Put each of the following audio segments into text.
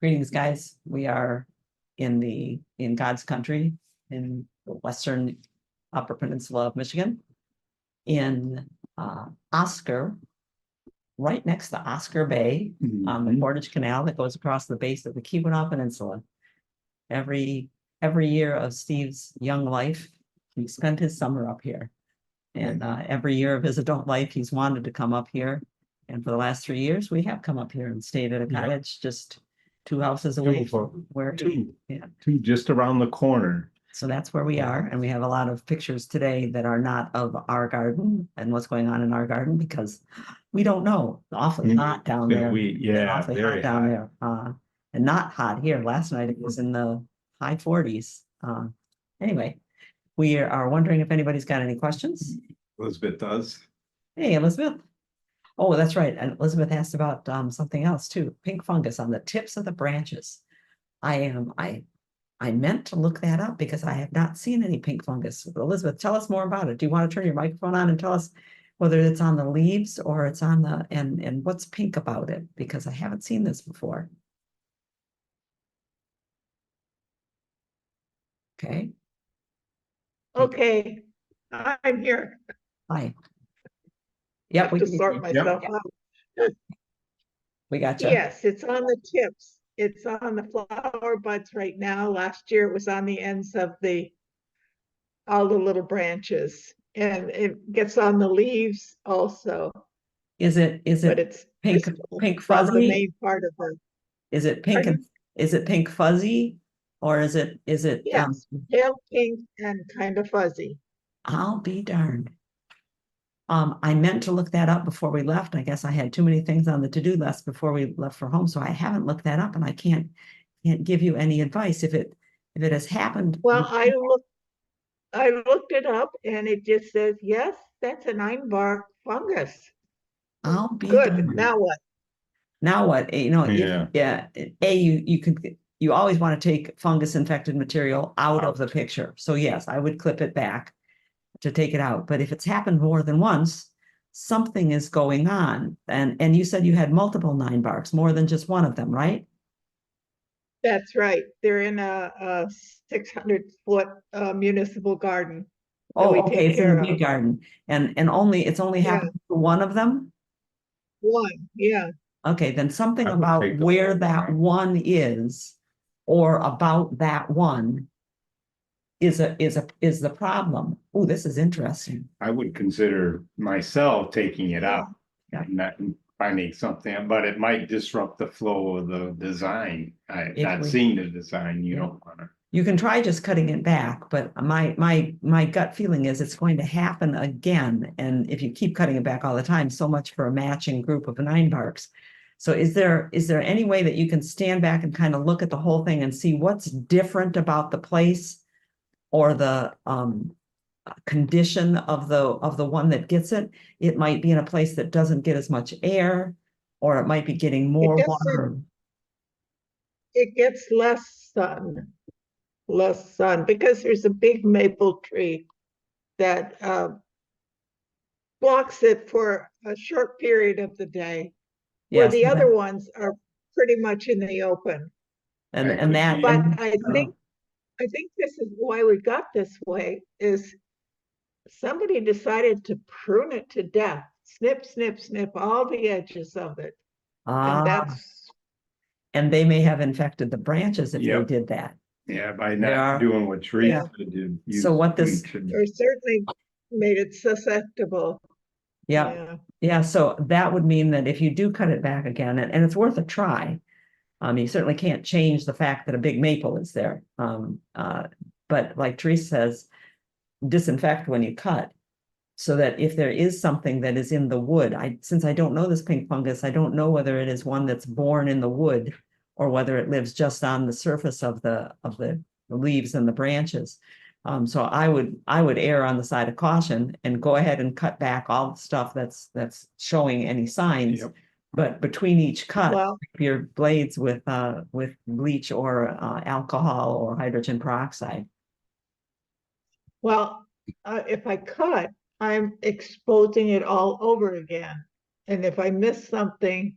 Greetings, guys. We are in God's country in the western Upper Peninsula of Michigan, in Oscar, right next to Oscar Bay on the Portage Canal that goes across the base of the Keweenaw Peninsula. Every year of Steve's young life, he spent his summer up here. And every year of his adult life, he's wanted to come up here. And for the last 3 years, we have come up here and stayed at a cottage just 2 houses away from where two just around the corner. So that's where we are. And we have a lot of pictures today that are not of our garden and what's going on in our garden because we don't know. It's awfully hot down there. Awfully hot down there. And not hot here. Last night it was in the high 40s. Anyway, we are wondering if anybody's got any questions. Elizabeth does. Hey, Elizabeth. Oh, that's right. And Elizabeth asked about something else too. Pink fungus on the tips of the branches. I meant to look that up because I have not seen any pink fungus. Elizabeth, tell us more about it. Do you want to turn your microphone on and tell us whether it's on the leaves or it's on the and what's pink about it? Because I haven't seen this before. Okay. Okay, I'm here. Hi. Yep, we can sort myself out. We got you. Yes, it's on the tips. It's on the flower buds right now. Last year it was on the ends of all the little branches, and it gets on the leaves also. Is it But it's pink the fuzzy? main part of it. Is it pink and is it pink fuzzy or is it Yes, pale pink and kind of fuzzy. I'll be darned. I meant to look that up before we left. I guess I had too many things on the to-do list before we left for home, so I haven't looked that up, and I can't give you any advice if it has happened. Well, I looked it up, and it just says yes, that's a 9-bark fungus. I'll be good. darned. Now what? Now what? You know, you always want to take fungus infected material out of the picture. So yes, I would clip it back to take it out. But if it's happened more than once, something is going on. And you said you had multiple 9-barks, more than just one of them, right? That's right. They're in a 600-foot municipal garden. Oh, okay, it's in the big garden. And it's only happened to one of them? One, yeah. Okay, then something about where that one is or about that one is the problem. Oh, this is interesting. I would consider myself taking it out and not finding something, but it might disrupt the flow of the design. Not seeing the design, you don't want to. You can try just cutting it back, but my gut feeling is it's going to happen again. And if you keep cutting it back all the time, so much for a matching group of 9-barks. So is there any way that you can stand back and kind of look at the whole thing and see what's different about the place or the condition of the one that gets it? It might be in a place that doesn't get as much air, or it might be getting more water. It gets less sun because there's a big maple tree that blocks it for a short period of the day, where the other ones are pretty much in the open. But I think this is why we got this way is somebody decided to prune it to death, snip, snip, snip all the edges of it. And they may have infected the branches if they did that. Yeah, by not doing what trees do. So what this or certainly made it susceptible. Yeah. So that would mean that if you do cut it back again, and it's worth a try. You certainly can't change the fact that a big maple is there. But like Teresa says, disinfect when you cut, so that if there is something that is in the wood, since I don't know this pink fungus, I don't know whether it is one that's born in the wood or whether it lives just on the surface of the leaves and the branches. So I would err on the side of caution and go ahead and cut back all the stuff that's showing any signs. But between each cut, your blades with bleach or alcohol or hydrogen peroxide. Well, if I cut, I'm exposing it all over again. And if I miss something,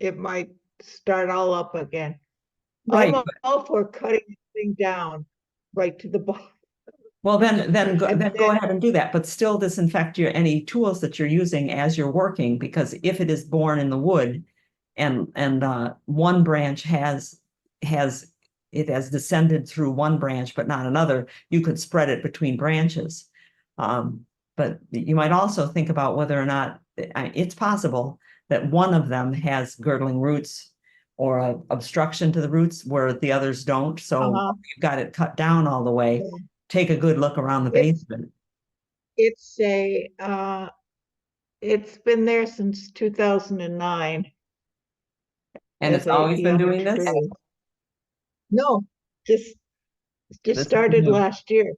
it might start all up again. Right. I'm all for cutting the thing down right to the bottom. Well, then And go then, ahead and do that, but still disinfect any tools that you're using as you're working, because if it is born in the wood and one branch has it has descended through one branch but not another, you could spread it between branches. But you might also think about whether or not it's possible that one of them has girdling roots or a obstruction to the roots where the others don't. So uh, you've got it cut down all the way. yeah, Take a good look around the it's, basement. it's a, it's been there since 2009 And it's as a always been young doing this? tree. No, just This is started new. last year.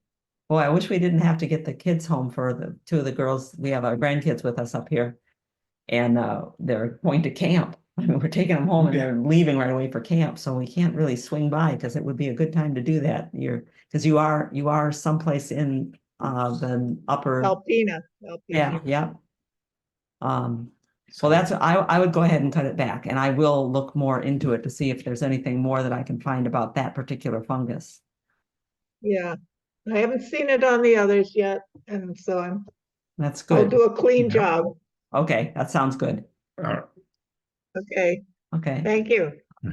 Boy, I wish we didn't have to get the kids home for the two of the girls. We have our grandkids with us up here. And they're going to camp. I mean, we're taking them home and they're leaving right away for camp. So we can't really swing by because it would be a good time to do that. Because you are someplace in the upper, Alpena. yeah. So I would go ahead and cut it back, and I will look more into it to see if there's anything more that I can find about that particular fungus. Yeah, I haven't seen it on the others yet, and so That's I'll good. do a clean Yeah. job. Okay, that sounds good. Okay, Okay. thank you.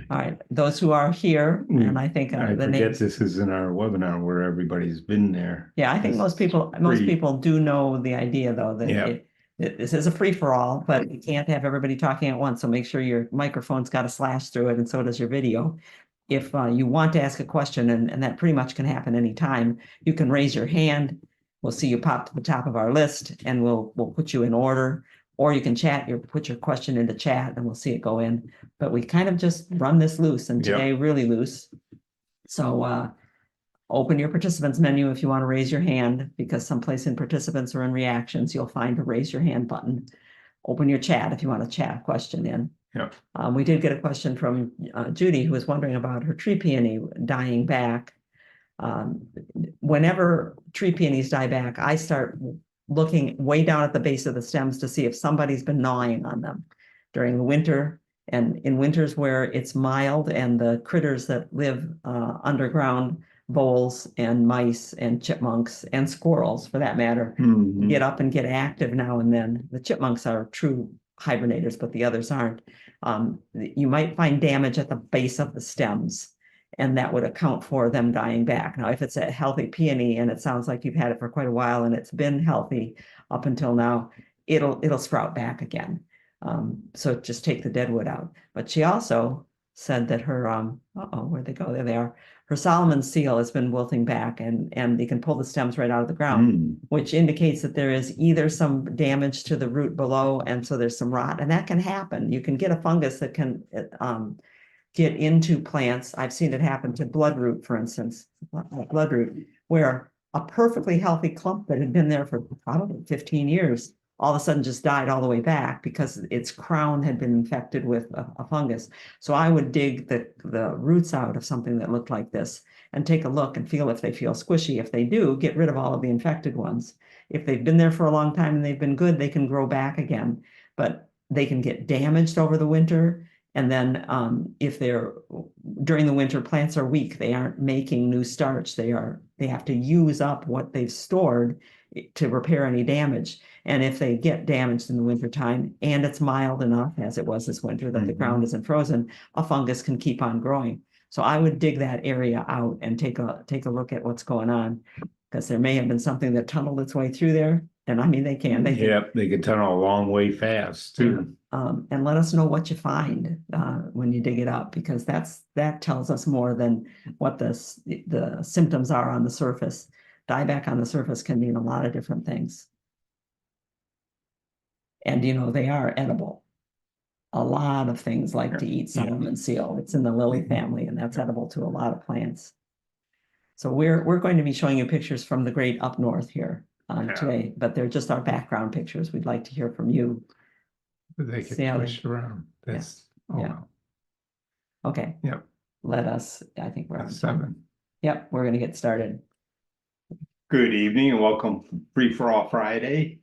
All right. Those who are here, and I think I the forget names. this isn't our webinar where everybody's been there. Yeah, I think most people do know the idea though, that Yeah. this is a free for all, but you can't have everybody talking at once. So make sure your microphone's got a slash through it, and so does your video. If you want to ask a question, and that pretty much can happen anytime, you can raise your hand. We'll see you pop to the top of our list, and we'll put you in order. Or you can put your question into chat, and we'll see it go in. But we kind of just run this loose, and Yep. today really loose. So open your participants menu if you want to raise your hand, because someplace in participants or in reactions, you'll find a raise your hand button. Open your chat if you want to chat a question in. Yeah. We did get a question from Judy, who was wondering about her tree peony dying back. Whenever tree peonies die back, I start looking way down at the base of the stems to see if somebody's been gnawing on them during the winter. And in winters where it's mild and the critters that live underground, voles and mice and chipmunks and squirrels, for that matter, Mhm. get up and get active now and then. The chipmunks are true hibernators, but the others aren't. You might find damage at the base of the stems, and that would account for them dying back. Now, if it's a healthy peony and it sounds like you've had it for quite a while and it's been healthy up until now, it'll sprout back again. So just take the deadwood out. But she also said that her where'd they go? There they are. Her Solomon seal has been wilting back, and you can pull the stems right out of the ground, which indicates that there is either some damage to the root below, and so there's some rot, and that can happen. You can get a fungus that can get into plants. I've seen it happen to bloodroot, for instance, bloodroot, where a perfectly healthy clump that had been there for probably 15 years all of a sudden just died all the way back because its crown had been infected with a fungus. So I would dig the roots out of something that looked like this and take a look and feel if they feel squishy. If they do, get rid of all of the infected ones. If they've been there for a long time and they've been good, they can grow back again, but they can get damaged over the winter. And then if they're during the winter, plants are weak. They aren't making new starch. They have to use up what they've stored to repair any damage. And if they get damaged in the wintertime and it's mild enough, as it was this winter, that the ground isn't frozen, a fungus can keep on growing. So I would dig that area out and take a look at what's going on, because there may have been something that tunneled its way through there. And I mean, they can. Yep, they can tunnel a long way fast too. And let us know what you find when you dig it up, because that tells us more than what the symptoms are on the surface. Dieback on the surface can mean a lot of different things. And they are edible. A lot of things like to eat Solomon seal. It's in the lily family, and that's edible to a lot of plants. So we're going to be showing you pictures from the great up north here today, but they're just our background pictures. We'd like to hear from you. They get pushed around. That's wow. Okay. Yep. I think we're on 7. Yep, we're going to get started. Good evening and welcome to Free for All Friday.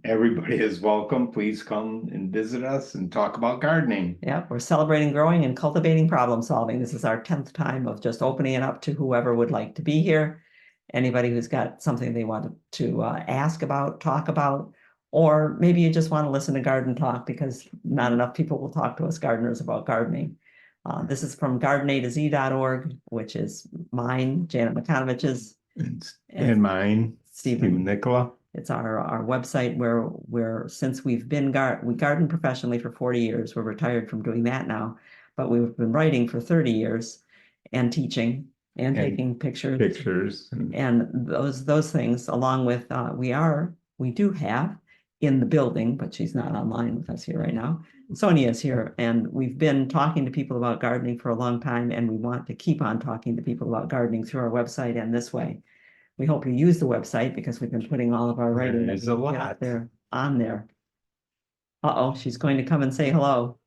everybody is welcome. Please come and visit us and talk about gardening. Yeah, we're celebrating growing and cultivating problem solving. This is our 10th time of just opening it up to whoever would like to be here. Anybody who's got something they want to ask about, talk about, or maybe you just want to listen to garden talk because not enough people will talk to us gardeners about gardening. This is from gardenataz.org, which is mine, Janet McConovich's, And mine, Stephen Nicola. It's our website where since we garden professionally for 40 years, we're retired from doing that now, but we've been writing for 30 years and teaching and taking pictures and those things along with we do have in the building, but she's not online with us here right now. Sonia is here, and we've been talking to people about gardening for a long time, and we want to keep on talking to people about gardening through our website and this way. We hope you use the website because we've been putting all of our writing There's a lot out there on there. Uh-oh, she's going to come and say hello.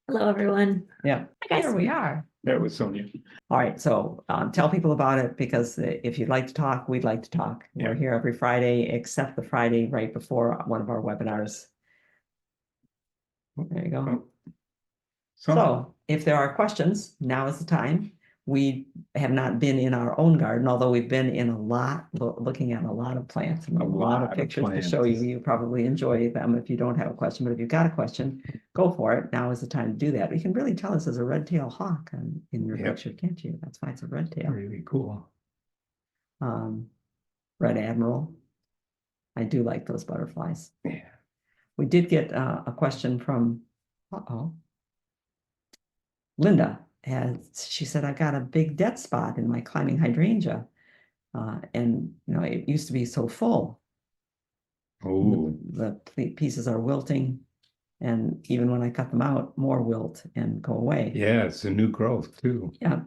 Hello, everyone. Yeah, Here we are. That was Sonia. All right, so tell people about it because if you'd like to talk, we'd like to talk. Yeah. We're here every Friday except the Friday right before one of our webinars. There you go. So if there are questions, now is the time. We have not been in our own garden, although we've been in a lot, looking at a lot of plants and a lot of pictures to show you. You probably enjoy them if you don't have a question, but if you've got a question, go for it. Now is the time to do that. You can really tell this is a red-tailed hawk in your picture, can't you? That's why it's a red tail. Really cool. Red Admiral. I do like those butterflies. Yeah. We did get a question from, Linda. And she said, I got a big dead spot in my climbing hydrangea. And, it used to be so full. Oh. The pieces are wilting. And even when I cut them out, more wilt and go away. Yeah, it's a new growth too. Yeah.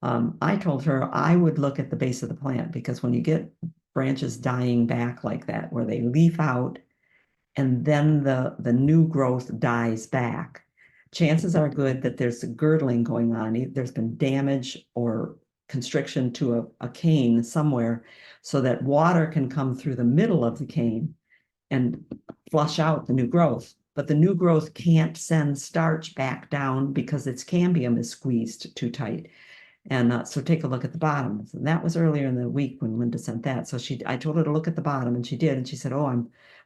I told her I would look at the base of the plant because when you get branches dying back like that, where they leaf out and then the new growth dies back, chances are good that there's a girdling going on. There's been damage or constriction to a cane somewhere so that water can come through the middle of the cane and flush out the new growth. But the new growth can't send starch back down because its cambium is squeezed too tight. And so take a look at the bottom. And that was earlier in the week when Linda sent that. So I told her to look at the bottom, and she did. And she said,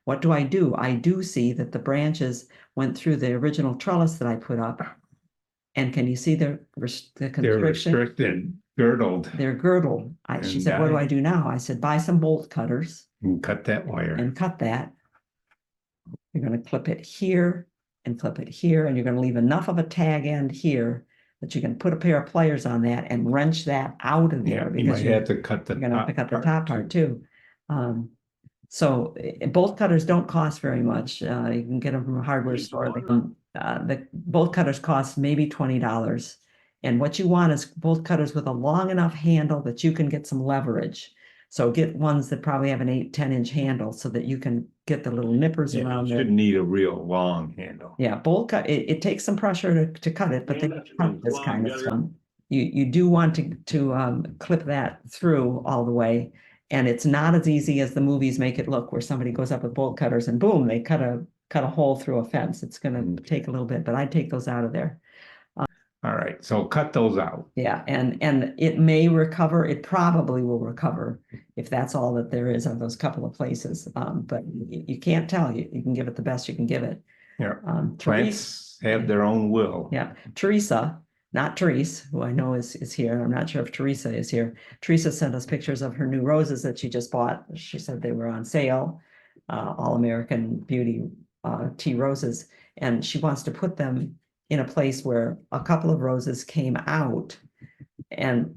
what do? I do see that the branches went through the original trellis that I put up. And can you see the constriction? They're restricted, girdled. They're girdled. She said, what do I do now? I said, buy some bolt cutters. And cut that wire. And cut that. You're going to clip it here and clip it here. And you're going to leave enough of a tag end here that you can put a pair of pliers on that and wrench that out of there. Yeah, you might have to cut the you're going to have to cut the top part too. So bolt cutters don't cost very much. You can get them from a hardware store. The bolt cutters cost maybe $20. And what you want is bolt cutters with a long enough handle that you can get some leverage. So get ones that probably have an 8-10 inch handle so that you can get the little nippers around there. You shouldn't need a real long handle. Yeah, bolt cut, it takes some pressure to cut it, but they cut this kind of stuff. You do want to clip that through all the way. And it's not as easy as the movies make it look, where somebody goes up with bolt cutters and boom, they cut a hole through a fence. It's going to take a little bit, but I'd take those out of there. All right, so cut those out. Yeah, and it may recover. It probably will recover if that's all that there is of those couple of places. But you can't tell. You can give it the best you can give it. Yeah, plants have their own will. Yeah, Teresa, not Therese, who I know is here. I'm not sure if Teresa is here. Teresa sent us pictures of her new roses that she just bought. She said they were on sale, All American Beauty tea roses, and she wants to put them in a place where a couple of roses came out. And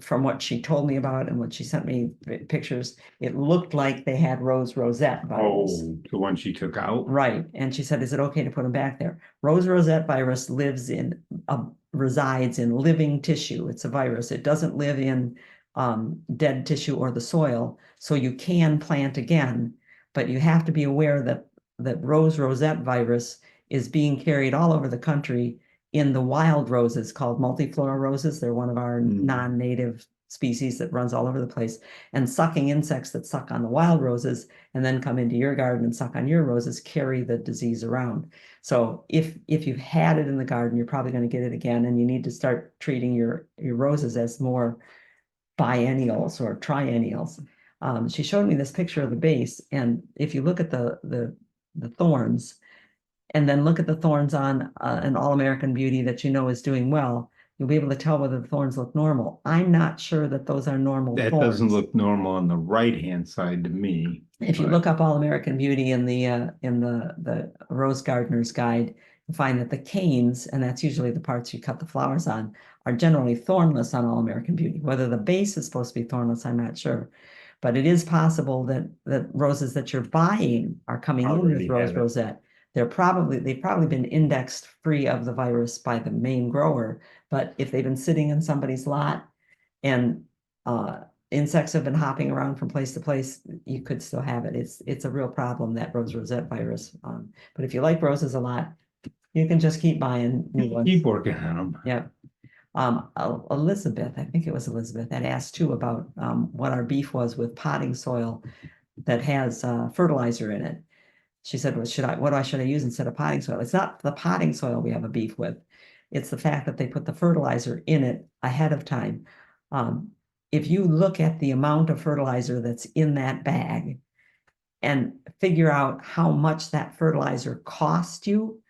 from what she told me about and what she sent me pictures, it looked like they had rosette virus. Oh, the one she took out? Right. And she said, is it okay to put them back there? Rosette virus resides in living tissue. It's a virus. It doesn't live in dead tissue or the soil. So you can plant again, but you have to be aware that rosette virus is being carried all over the country in the wild roses called multiflora roses. They're one of our non-native species that runs all over the place, and sucking insects that suck on the wild roses and then come into your garden and suck on your roses carry the disease around. So if you've had it in the garden, you're probably going to get it again, and you need to start treating your roses as more biennials or triennials. She showed me this picture of the base, and if you look at the thorns, and then look at the thorns on an All-American Beauty that you know is doing well, you'll be able to tell whether the thorns look normal. I'm not sure that those are normal That thorns. doesn't look normal on the right-hand side to me. If you but- look up All-American Beauty in the Rose Gardener's Guide, you'll find that the canes, and that's usually the parts you cut the flowers on, are generally thornless on All-American Beauty. Whether the base is supposed to be thornless, I'm not sure. But it is possible that roses that you're buying are coming in Already with rose have it. rosette. They've probably been indexed free of the virus by the main grower. But if they've been sitting in somebody's lot and insects have been hopping around from place to place, you could still have it. It's a real problem, that rose rosette virus. But if you like roses a lot, you can just keep buying new ones. Keep working on them. Yeah. Elizabeth, I think it was Elizabeth, that asked too about what our beef was with potting soil that has fertilizer in it. She said, well, should I use instead of potting soil? It's not the potting soil we have a beef with. It's the fact that they put the fertilizer in it ahead of time. If you look at the amount of fertilizer that's in that bag and figure out how much that fertilizer cost you,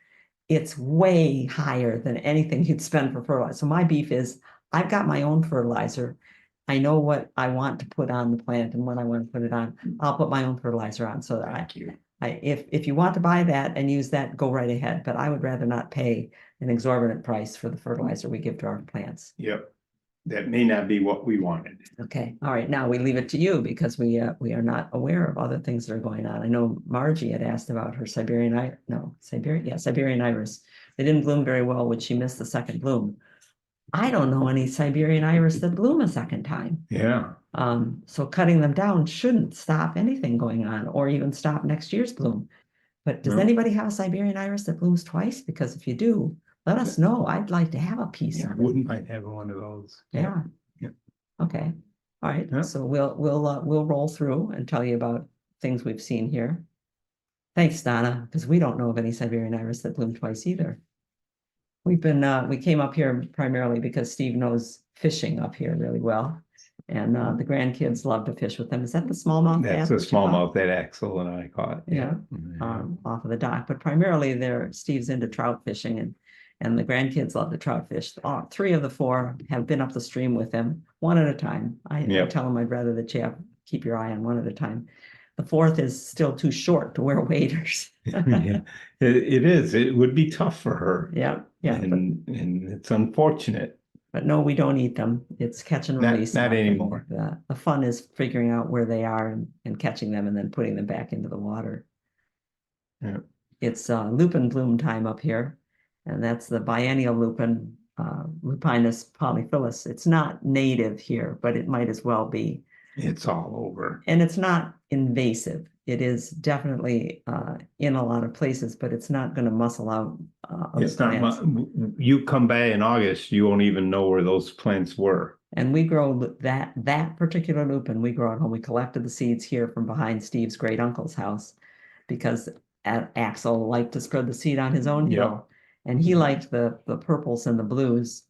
it's way higher than anything you'd spend for fertilizer. So my beef is, I've got my own fertilizer. I know what I want to put on the plant and when I want to put it on. I'll put my own fertilizer on so that Thank you. if you want to buy that and use that, go right ahead. But I would rather not pay an exorbitant price for the fertilizer we give to our plants. Yep. That may not be what we wanted. Okay. All right. Now we leave it to you because we are not aware of other things that are going on. I know Margie had asked about her Siberian iris. They didn't bloom very well. Would she miss the second bloom? I don't know any Siberian iris that bloom a second time. Yeah. So cutting them down shouldn't stop anything going on or even stop next year's bloom. But does No. anybody have a Siberian iris that blooms twice? Because if you do, let us know. I'd like to have a piece Yeah, of it. wouldn't mind having one of those. Yeah. Yeah. Okay. All right. Yeah. So we'll roll through and tell you about things we've seen here. Thanks, Donna, because we don't know of any Siberian iris that bloom twice either. We came up here primarily because Steve knows fishing up here really well. And the grandkids love to fish with them. Is that the smallmouth? That's a smallmouth that Axel and I caught. Yeah. Off of the dock. But primarily Steve's into trout fishing and the grandkids love to trout fish. Three of the four have been up the stream with him, one at a time. I tell them I'd rather that you keep your eye on one at a time. The fourth is still too short to wear waders. Yeah, it is. It would be tough for her. Yeah. And it's unfortunate. But no, we don't eat them. It's catch and release. Not anymore. The fun is figuring out where they are and catching them and then putting them back into the water. Yeah. It's lupin bloom time up here, and that's the biennial lupin, Lupinus polyphyllus. It's not native here, but it might as well be. It's all over. And it's not invasive. It is definitely in a lot of places, but it's not going to muscle out. It's not. You come by in August, you won't even know where those plants were. And we grow that particular lupin. We grow at home. We collected the seeds here from behind Steve's great uncle's house, because Axel liked to spread the seed on his own hill, and he liked the purples and the blues.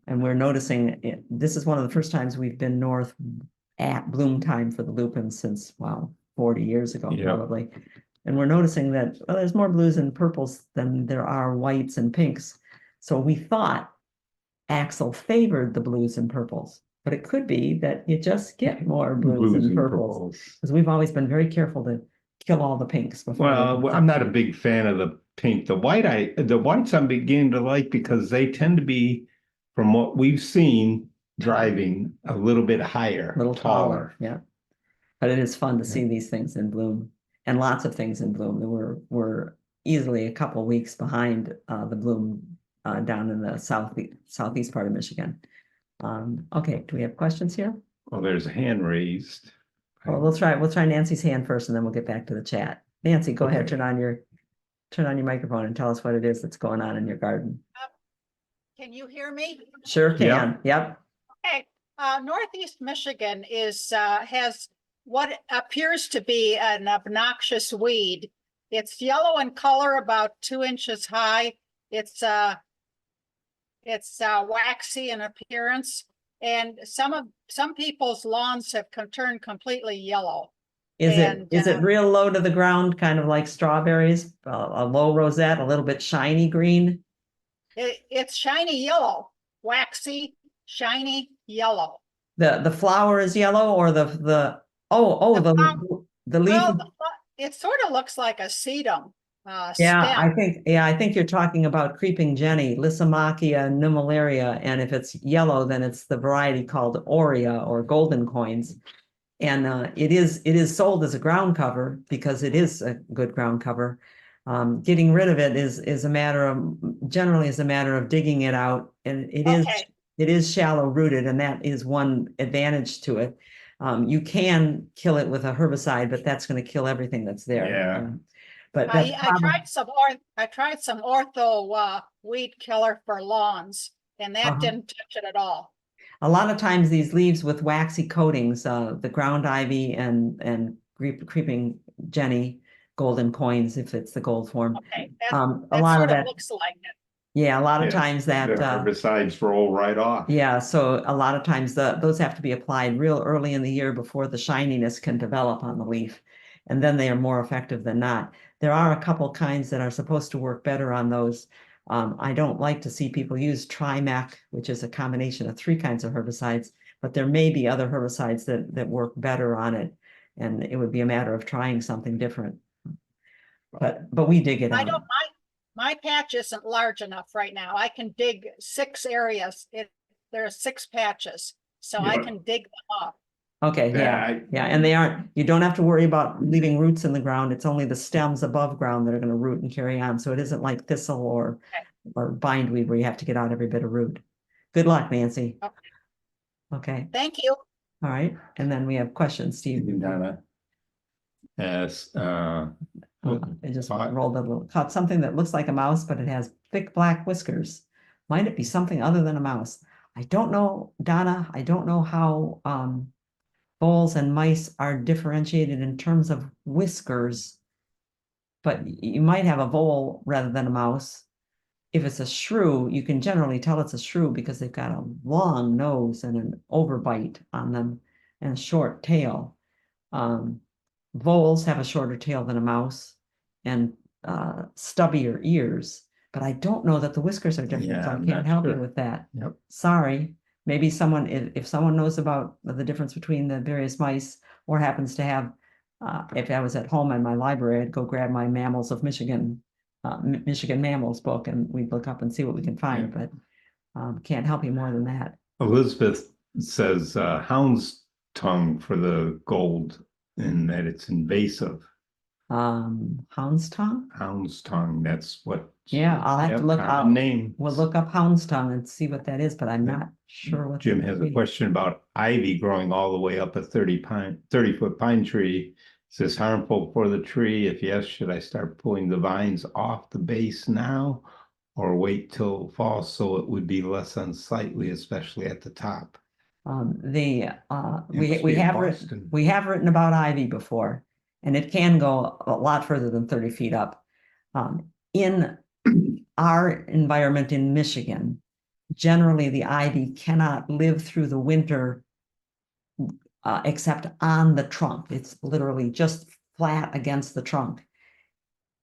And we're noticing this is one of the first times we've been north at bloom time for the lupins since 40 years ago probably. And we're noticing that there's more blues and purples than there are whites and pinks. So we thought Axel favored the blues and purples, but it could be that you just get more blues and purples, because we've always been very careful to kill all the pinks before. Well, I'm not a big fan of the pink. The whites I'm beginning to like, because they tend to be, from what we've seen driving, a little bit higher, a little taller. Yeah. But it is fun to see these things in bloom, and lots of things in bloom. We're easily a couple weeks behind the bloom down in the southeast part of Michigan. Okay, do we have questions here? Well, there's a hand raised. Well, we'll try Nancy's hand first, and then we'll get back to the chat. Nancy, go ahead, turn on your microphone and tell us what it is that's going on in your garden. Can you hear me? Sure can. Yeah. Yep. Okay. Northeast Michigan has what appears to be an obnoxious weed. It's yellow in color, about 2 inches high. It's waxy in appearance, and some people's lawns have turned completely yellow. Is And, it real low to the ground, kind of like strawberries, a low rosette, a little bit shiny green? It's shiny yellow, waxy, shiny yellow. The flower is yellow, or the leaf? Well, it sort of looks like a sedum Yeah, stem. I think you're talking about creeping Jenny, Lysimachia nummularia, and if it's yellow, then it's the variety called Aurea or golden coins. And it is sold as a ground cover because it is a good ground cover. Getting rid of it is generally a matter of digging it out, and it is shallow rooted, and that is one advantage to it. You can kill it with a herbicide, but that's going to kill everything that's there. Yeah. But I tried some ortho weed killer for lawns, and that didn't touch it at all. A lot of times these leaves with waxy coatings, the ground ivy and creeping Jenny, golden coins, if it's the gold form. Okay, a that lot sort of of that looks like it. Yeah, a lot of times that the herbicides roll right off. Yeah, so a lot of times those have to be applied real early in the year before the shininess can develop on the leaf, and then they are more effective than not. There are a couple kinds that are supposed to work better on those. I don't like to see people use Trimec, which is a combination of 3 kinds of herbicides, but there may be other herbicides that work better on it, and it would be a matter of trying something different. But we dig it out. My patch isn't large enough right now. I can dig 6 areas. There are 6 patches, so I can dig them up. Okay, yeah, and you don't have to worry about leaving roots in the ground. It's only the stems above ground that are going to root and carry on. So it isn't like thistle or bindweed where you have to get out every bit of root. Good luck, Nancy. Okay. Thank you. All right, and then we have questions, Steve. Donna. Yes. I just rolled a little, caught something that looks like a mouse, but it has thick black whiskers. Might it be something other than a mouse? I don't know, Donna. I don't know how voles and mice are differentiated in terms of whiskers, but you might have a vole rather than a mouse. If it's a shrew, you can generally tell it's a shrew because they've got a long nose and an overbite on them and a short tail. Voles have a shorter tail than a mouse and stubbier ears, but I don't know that the whiskers are different, so I can't help you with that. Yep. Sorry. Maybe if someone knows about the difference between the various mice, or happens to have, if I was at home in my library, I'd go grab my Mammals of Michigan, Michigan Mammals book, and we'd look up and see what we can find, but can't help you more than that. Elizabeth says hound's tongue for the gold, and that it's invasive. Hound's tongue? Hound's tongue, that's what. Yeah, I'll have to look up. Name. We'll look up hound's tongue and see what that is, but I'm not sure what. Jim has a question about ivy growing all the way up a 30-foot pine tree. Is this harmful for the tree? If yes, should I start pulling the vines off the base now, or wait till fall so it would be less unsightly, especially at the top? We have written about ivy before, and it can go a lot further than 30 feet up. In our environment in Michigan, generally the ivy cannot live through the winter except on the trunk. It's literally just flat against the trunk.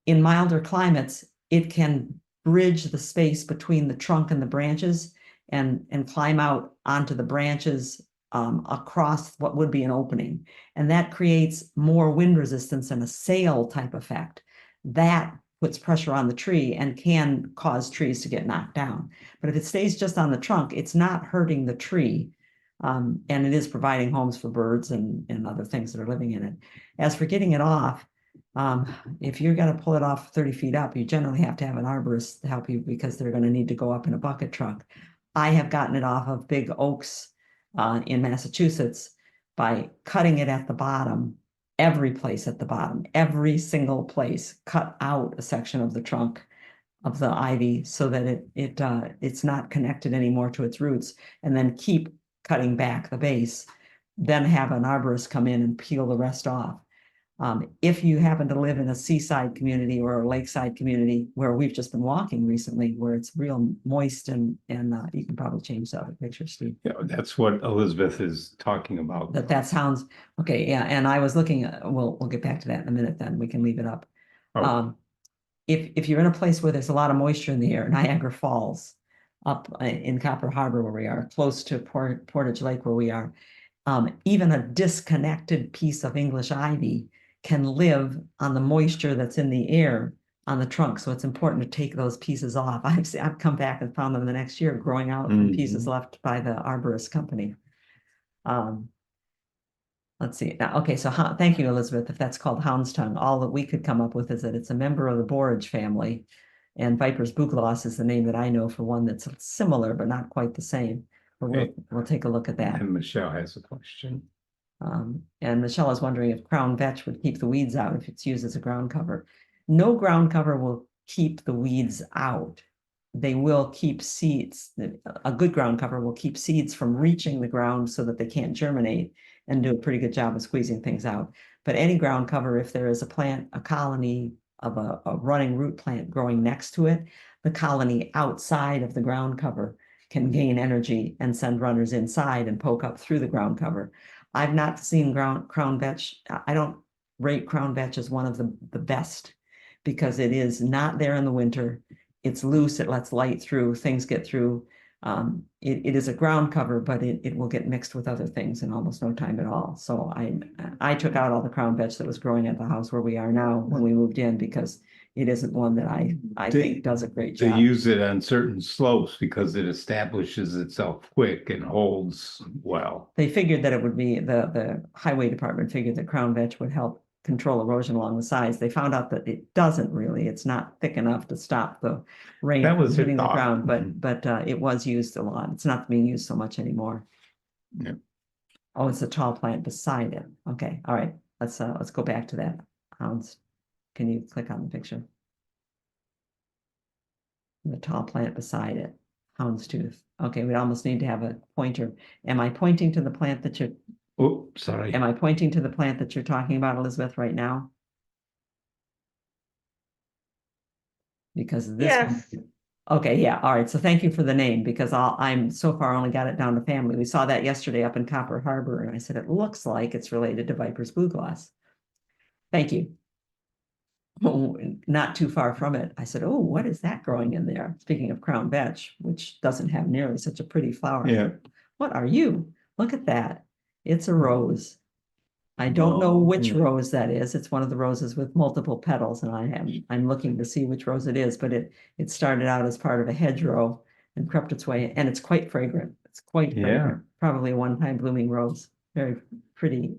In milder climates, it can bridge the space between the trunk and the branches and climb out onto the branches across what would be an opening. And that creates more wind resistance and a sail type effect. That puts pressure on the tree and can cause trees to get knocked down. But if it stays just on the trunk, it's not hurting the tree. And it is providing homes for birds and other things that are living in it. As for getting it off, if you're going to pull it off 30 feet up, you generally have to have an arborist to help you because they're going to need to go up in a bucket truck. I have gotten it off of big oaks in Massachusetts by cutting it at the bottom, every place at the bottom, every single place, cut out a section of the trunk of the ivy so that it's not connected anymore to its roots, and then keep cutting back the base, then have an arborist come in and peel the rest off. If you happen to live in a seaside community or a lakeside community where we've just been walking recently, where it's real moist and you can probably change the other picture, Steve. Yeah, that's what Elizabeth is talking about. That sounds okay. Yeah, and I was looking. We'll get back to that in a minute. Then we can leave it up. Oh. If you're in a place where there's a lot of moisture in the air, Niagara Falls, up in Copper Harbor where we are, close to Portage Lake where we are, even a disconnected piece of English ivy can live on the moisture that's in the air on the trunk. So it's important to take those pieces off. I've come back and found them the next year growing out from pieces left by the arborist company. Let's see. Okay, so thank you, Elizabeth. If that's called houndstooth, all that we could come up with is that it's a member of the borage family, and Viper's bugloss is the name that I know for one that's similar but not quite the same. But we'll take a look at that. And Michelle has a question. And Michelle is wondering if crown vetch would keep the weeds out if it's used as a ground cover. No ground cover will keep the weeds out. They will keep seeds. A good ground cover will keep seeds from reaching the ground so that they can't germinate and do a pretty good job of squeezing things out. But any ground cover, if there is a plant, a colony of a running root plant growing next to it, the colony outside of the ground cover can gain energy and send runners inside and poke up through the ground cover. I've not seen crown vetch. I don't rate crown vetch as one of the best because it is not there in the winter. It's loose, it lets light through, things get through. It is a ground cover, but it will get mixed with other things in almost no time at all. So I took out all the crown vetch that was growing at the house where we are now when we moved in because it isn't one that I think does a great job. They use it on certain slopes because it establishes itself quick and holds well. They figured that it would be, the highway department figured that crown vetch would help control erosion along the sides. They found out that it doesn't really. It's not thick enough to stop the rain That was hitting their the thought. ground, but it was used a lot. It's not being used so much anymore. Yeah. Oh, it's a tall plant beside it. Okay, all right. Let's go back to that. Hounds, can you click on the picture? The tall plant beside it, houndstooth. Okay, we almost need to have a pointer. Am I pointing to the plant that you're? Oh, sorry. Am I pointing to the plant that you're talking about, Elizabeth, right now? Because this Yes. one, okay, yeah, all right. So thank you for the name because I'm so far only got it down to family. We saw that yesterday up in Copper Harbor, and I said it looks like it's related to Viper's bugloss. Thank you. Oh, not too far from it. I said, oh, what is that growing in there? Speaking of crown vetch, which doesn't have nearly such a pretty flower. Yeah. What are you? Look at that. It's a rose. I don't know which rose that is. It's one of the roses with multiple petals, and I'm looking to see which rose it is, but it started out as part of a hedgerow and crept its way, and it's quite fragrant. It's quite fragrant. Probably a one-time blooming rose. Very pretty.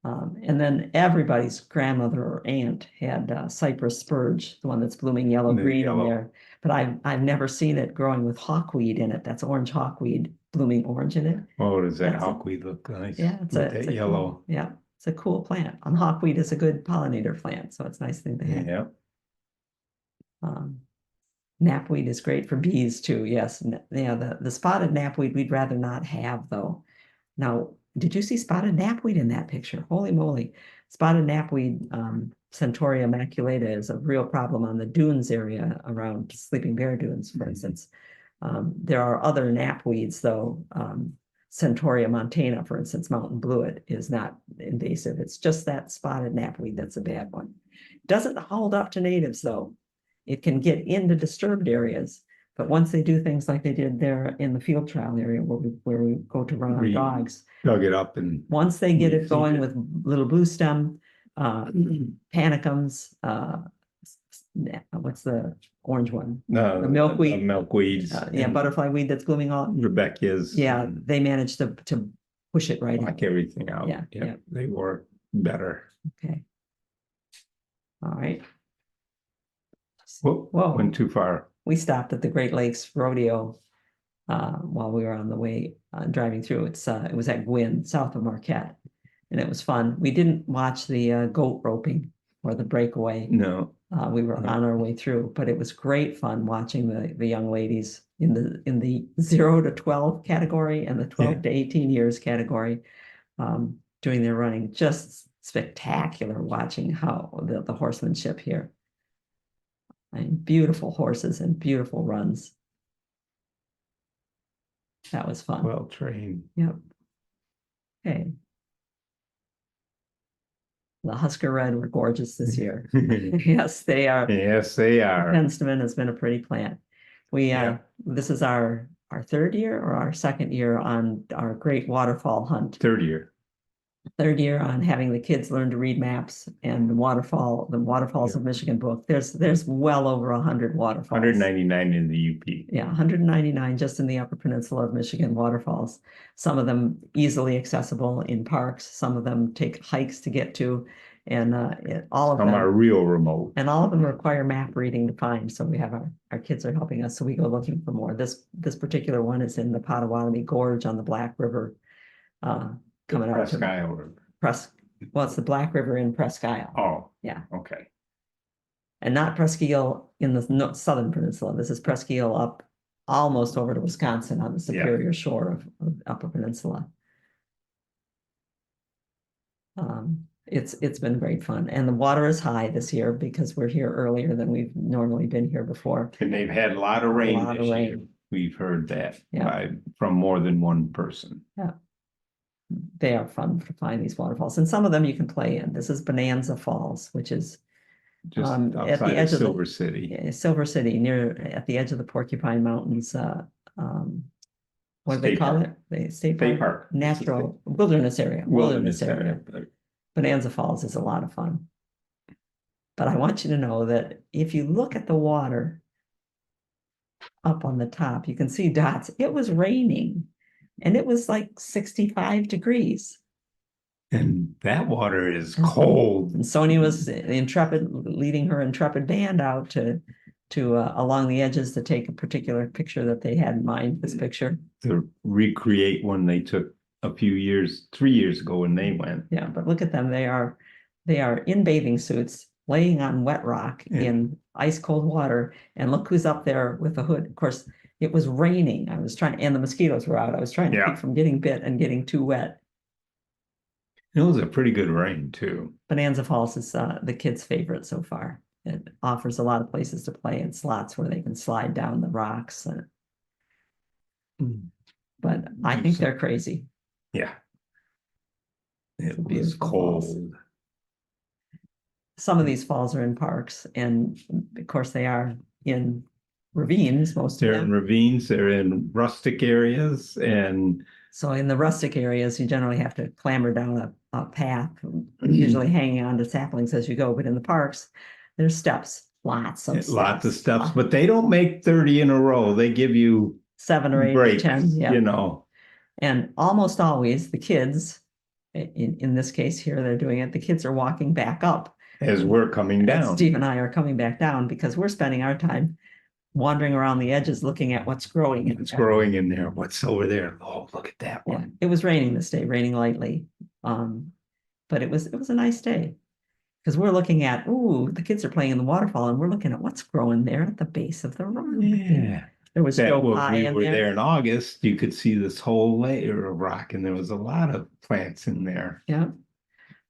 And then everybody's grandmother or aunt had cypress spurge, the one that's blooming yellow-green in there. But I've never seen it growing with hawkweed in it. That's orange hawkweed blooming orange in it. Oh, does that That's hawkweed look nice? Yeah, it's With that yellow. cool, yeah, it's a cool plant. And hawkweed is a good pollinator plant, so it's a nice thing to have. Yeah. Knapweed is great for bees too. Yes, yeah, the spotted knapweed we'd rather not have though. Now, did you see spotted knapweed in that picture? Holy moly. Spotted knapweed, Centaurea maculata is a real problem on the dunes area around Sleeping Bear Dunes, for instance. There are other knapweeds though. Centaurea montana, for instance, mountain bluet is not invasive. It's just that spotted knapweed that's a bad one. Doesn't hold up to natives though. It can get into disturbed areas. But once they do things like they did there in the field trial area where we go to run our dogs, dug it up and once they get it refeed going it. with little blue stem, panicums, what's the orange one? No, The milkweed. Milkweeds. Yeah, and butterfly weed that's blooming all. Rebecca's. Yeah, and they managed to push it right Knock in. everything out. Yeah, Yeah, yeah. they work better. Okay. All right. Whoa, Whoa. went too far. We stopped at the Great Lakes Rodeo while we were on the way driving through. It was at Gwynn, south of Marquette, and it was fun. We didn't watch the goat roping or the breakaway. No. We were on our way through, but it was great fun watching the young ladies in the 0 to 12 category and the 12 to 18 years category doing their running. Just spectacular watching how the horsemanship here. I mean, beautiful horses and beautiful runs. That was fun. Well trained. Yep. Okay. The Husker Red were gorgeous this year. Yes, they are. Yes, they are. Penstemon has been a pretty plant. We Yeah. This is our third year or our second year on our great waterfall hunt. Third year. Third year on having the kids learn to read maps and the waterfalls Yeah. of Michigan book. There's well over 100 waterfalls. 199 in the UP. Yeah, 199 just in the Upper Peninsula of Michigan waterfalls. Some of them easily accessible in parks. Some of them take hikes to get to, and all of Some them are real remote. and all of them require map reading to find. So we have our kids are helping us. So we go looking for more. This particular one is in the Potawatomi Gorge on the Black River. Coming out Presque to Isle River. well, it's the Black River in Presque Isle. Oh. Yeah. Okay. And not Presque Isle in the southern peninsula. This is Presque Isle up almost over to Wisconsin on the superior shore of Upper Peninsula. It's been great fun. And the water is high this year because we're here earlier than we've normally been here before. And they've had a lot of rain lot of this year. rain. We've heard that Yeah. from more than one person. They are fun to find these waterfalls. And some of them you can play in. This is Bonanza Falls, which is Just at the outside edge of of the- Silver City. Silver City, at the edge of the Porcupine Mountains. What do they State call park. it? The state State park, park. natural wilderness area. Wilderness area. Bonanza Falls is a lot of fun. But I want you to know that if you look at the water up on the top, you can see dots. It was raining and it was like 65 degrees. And that water is Mhm. cold. And Sony was leading her intrepid band out to along the edges to take a particular picture that they had in mind, this picture. To recreate one they took 3 years ago when they went. Yeah, but look at them. They are in bathing suits, laying on wet rock in ice cold water. And look who's up there with the hood. Of course, it was raining. And the mosquitoes were out. I was trying to keep from getting bit and getting too wet. It was a pretty good rain too. Bonanza Falls is the kids' favorite so far. It offers a lot of places to play and slots where they can slide down the rocks. But I think they're crazy. Yeah. It was beautiful falls. cold. Some of these falls are in parks, and of course they are in ravines, most They're of in them. ravines, they're in rustic areas, and So in the rustic areas, you generally have to clamber down a path, usually hanging on to saplings as you go. But in the parks, there's steps, lots of steps, but they don't make 30 in a row. They give you 7 or 8 or breaks, 10, yeah. you know. And almost always the kids, in this case here, they're doing it. The kids are walking back up. As we're coming down. Steve and I are coming back down because we're spending our time wandering around the edges, looking at what's growing. It's growing in there. What's over there? Oh, look at that Yeah, one. it was raining this day, raining lightly. But it was a nice day because we're looking at, the kids are playing in the waterfall and we're looking at what's growing there at the base of the rock. Yeah. There was That Joe when Pye we in were there. there in August, you could see this whole layer of rock, and there was a lot of plants in there. Yeah.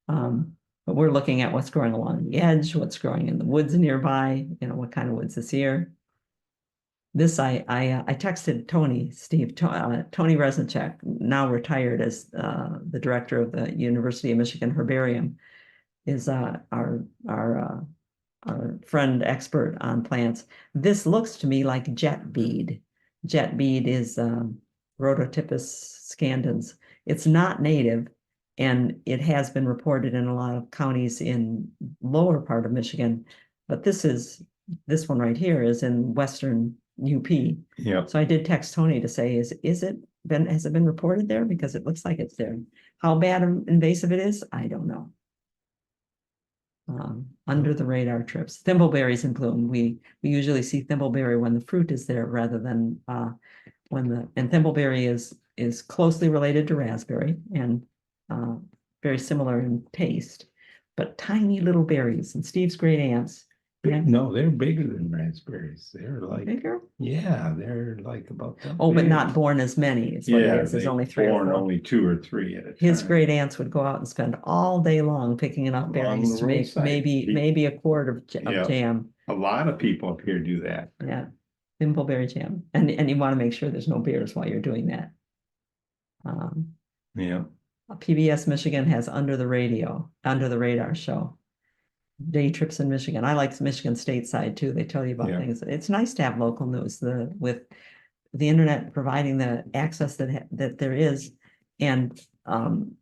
But we're looking at what's growing along the edge, what's growing in the woods nearby, what kind of woods is here. This I texted Tony, Tony Resnick, now retired as the director of the University of Michigan Herbarium, is our friend expert on plants. This looks to me like jet bead. Jet bead is Rhodotypus scandens. It's not native, and it has been reported in a lot of counties in lower part of Michigan. But this one right here is in western UP. Yeah. So I did text Tony to say, has it been reported there? Because it looks like it's there. How bad invasive it is, I don't know. Under the radar trips. Thimbleberries in bloom. We usually see thimbleberry when the fruit is there rather than and thimbleberry is closely related to raspberry and very similar in taste, but tiny little berries. And Steve's great aunts Yeah. No, they're bigger than raspberries. They're like, Bigger? yeah, they're like about that Oh, but big. not born as many. It's what it Yeah, is. There's they only 3 or born 4. only 2 or 3 at a His time. great aunts would go out and spend all day long picking enough Along berries the to make roadside. maybe a quart of Yeah. jam. A lot of people up here do that. Yeah, thimbleberry jam. And you want to make sure there's no bears while you're doing that. Yeah. PBS Michigan has Under the Radar show. Day trips in Michigan. I like Michigan stateside too. They tell you about Yeah. things. It's nice to have local news. With the internet providing the access that there is, and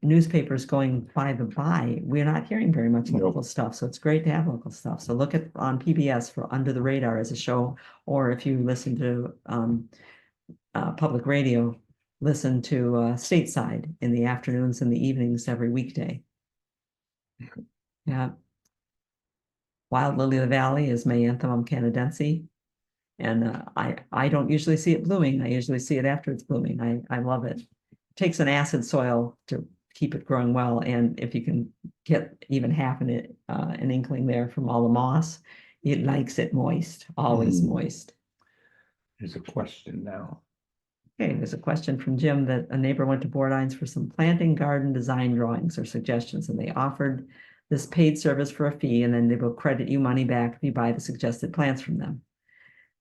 newspapers going by, we're not hearing very much Nope. local stuff. So it's great to have local stuff. So look at on PBS for Under the Radar as a show, or if you listen to public radio, listen to stateside in the afternoons and the evenings every weekday. Yeah. Wild Lily of the Valley is Maianthemum canadense. And I don't usually see it blooming. I usually see it after it's blooming. I love it. It takes an acid soil to keep it growing well. And if you can get even half an inkling there from all the moss, it likes it moist, always moist. There's a question now. Okay, there's a question from Jim that a neighbor went to Boardines for some planting garden design drawings or suggestions, and they offered this paid service for a fee, and then they will credit you money back if you buy the suggested plants from them.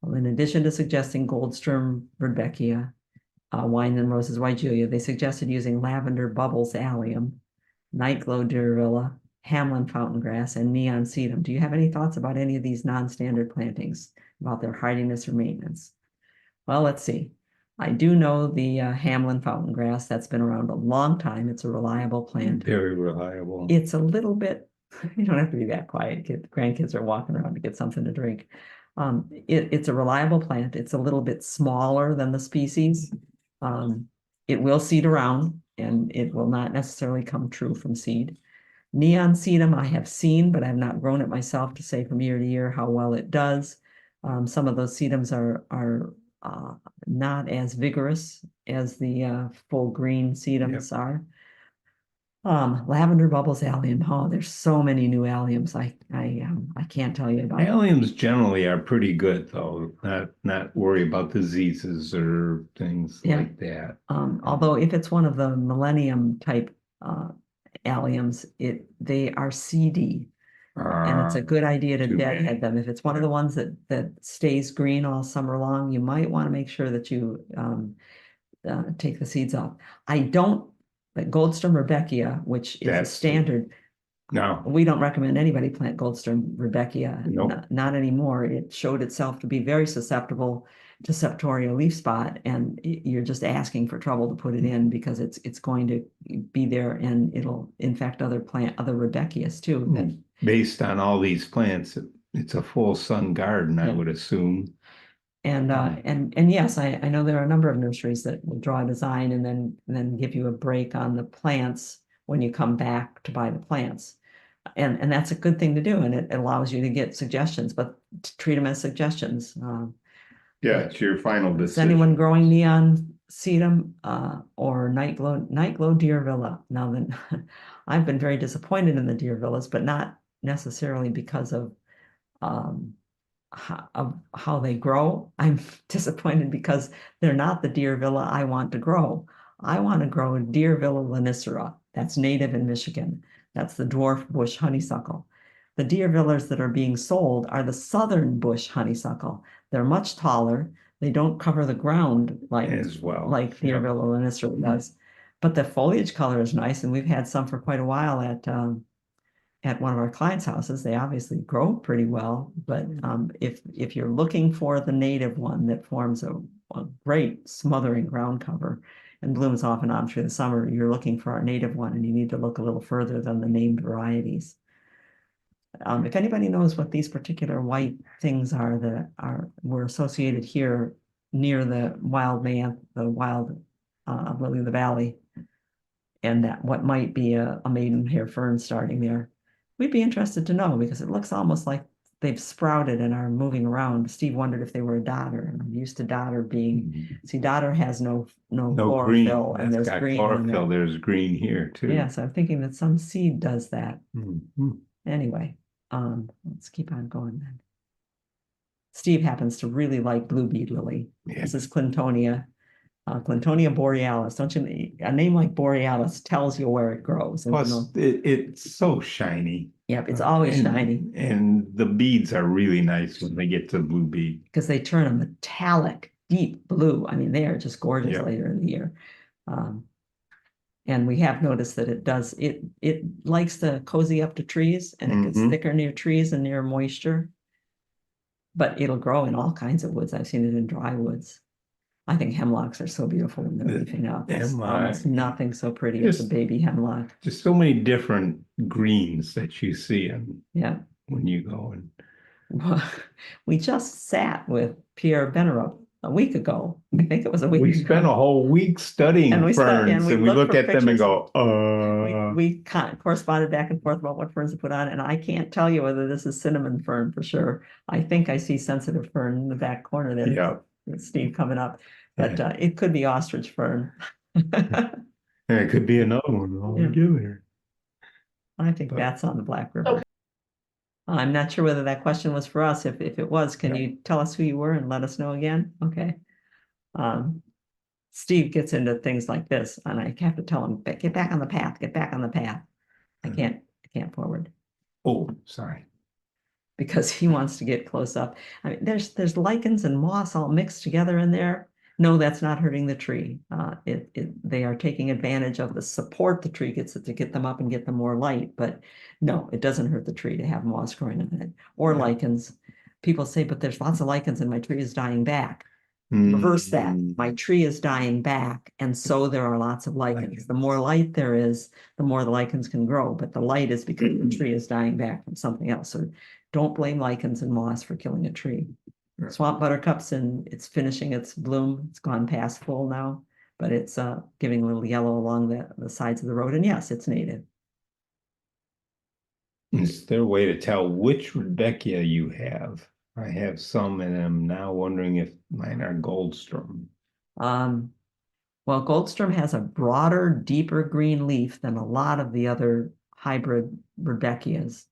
Well, in addition to suggesting Goldstrom Rudbeckia, Wine and Roses Weigelia, they suggested using Lavender Bubbles Allium, Nightglow Durilla, Hamlin Fountain Grass, and Neon Sedum. Do you have any thoughts about any of these non-standard plantings, about their hardiness or maintenance? Well, let's see. I do know the Hamlin Fountain Grass. That's been around a long time. It's a reliable plant. Very reliable. It's a little bit, you don't have to be that quiet. Grandkids are walking around to get something to drink. It's a reliable plant. It's a little bit smaller than the species. It will seed around, and it will not necessarily come true from seed. Neon sedum I have seen, but I have not grown it myself to say from year to year how well it does. Some of those sedums are not as vigorous as the full green sedums are. Lavender Bubbles Allium. Oh, there's so many new alliums. I can't tell you about. Alliums generally are pretty good though. Not worry about diseases or things like that. Although if it's one of the millennium type alliums, they are seedy. And it's a good idea to deadhead them. If it's one of the ones that stays green all summer long, you might want to make sure that you take the seeds off. But Goldstrom Rudbeckia, which is a standard, no, we don't recommend anybody plant Goldstrom Rudbeckia. Nope. Not anymore. It showed itself to be very susceptible to septoria leaf spot, and you're just asking for trouble to put it in because it's going to be there and it'll infect other Rudbeckias too. Based on all these plants, it's a full sun garden, I would assume. And yes, I know there are a number of nurseries that will draw a design and then give you a break on the plants when you come back to buy the plants. And that's a good thing to do, and it allows you to get suggestions, but to treat them as suggestions. Yeah, it's your final decision. Is anyone growing neon sedum or Nightglow Deer Villa? Now then, I've been very disappointed in the Deer Villas, but not necessarily because of how they grow. I'm disappointed because they're not the deer villa I want to grow. I want to grow Deer Villa lanicera. That's native in Michigan. That's the dwarf bush honeysuckle. The deer villas that are being sold are the southern bush honeysuckle. They're much taller. They don't cover the ground like Deer Villa lanicera does. But the foliage color is nice, and we've had some for quite a while at one of our clients' houses. They obviously grow pretty well, but if you're looking for the native one that forms a great smothering ground cover and blooms off and on through the summer, you're looking for our native one, and you need to look a little further than the named varieties. If anybody knows what these particular white things are that were associated here near the wild lily of the valley, and that what might be a maidenhair fern starting there, we'd be interested to know, because it looks almost like they've sprouted and are moving around. Steve wondered if they were a dodder, and I'm used to dodder being, see, dodder has no chlorophyll, and there's green chlorophyll. There's green here too. Yeah, so I'm thinking that some seed does that. Mm-hmm. Anyway, let's keep on going then. Steve happens to really like blue bead lily. Yeah. This is Clintonia. Clintonia borealis. Don't you? A name like borealis tells you where it grows. And you Plus, know, it's so shiny. yep, it's always And- shiny And the beads are really nice when they get to blue bead. because they turn a metallic, deep blue. I mean, they are just gorgeous Yeah. later in the year. And we have noticed that it likes to cozy up to trees, and it gets Mhm. thicker near trees and near moisture. But it'll grow in all kinds of woods. I've seen it in dry woods. I think hemlocks are so beautiful when they're The leafing up. There's hemlock. almost nothing so pretty as a Just- baby hemlock. Just so many different greens that you see Yeah. when you go and We just sat with Pierre Benerup a week ago. I think it was a week we ago. spent a whole week studying And we spent- and ferns we and we looked look for at them and pictures. go, We corresponded back and forth about what ferns to put on, and I can't tell you whether this is cinnamon fern for sure. I think I see sensitive fern in the back corner there. yeah. Steve coming up, but it could be ostrich fern. And it could be another one altogether. I think But- that's on the Black River. Okay. I'm not sure whether that question was for us. If it was, can Yeah. you tell us who you were and let us know again? Okay. Steve gets into things like this, and I have to tell him, get back on the path, get back on the path. I can't forward Oh, sorry. because he wants to get close up. I mean, there's lichens and moss all mixed together in there. No, that's not hurting the tree. They are taking advantage of the support the tree gets to get them up and get them more light. But no, it doesn't hurt the tree to have moss growing on it or Yeah. lichens. People say, but there's lots of lichens and my tree is dying back. Reverse that. Mm. My tree is dying back, and so there are lots of lichens. Lichens. The more light there is, the more the lichens can grow. But the light is because the tree is dying back from something else. So don't blame lichens and moss for killing a tree. Yeah. Swamp buttercups, and it's finishing its bloom. It's gone past full now, but it's giving a little yellow along the sides of the road. And yes, it's native. Is there a way to tell which Rudbeckia you have? I have some and I'm now wondering if mine are Goldstrom. Well, Goldstrom has a broader, deeper green leaf than a lot of the other hybrid Rudbeckias.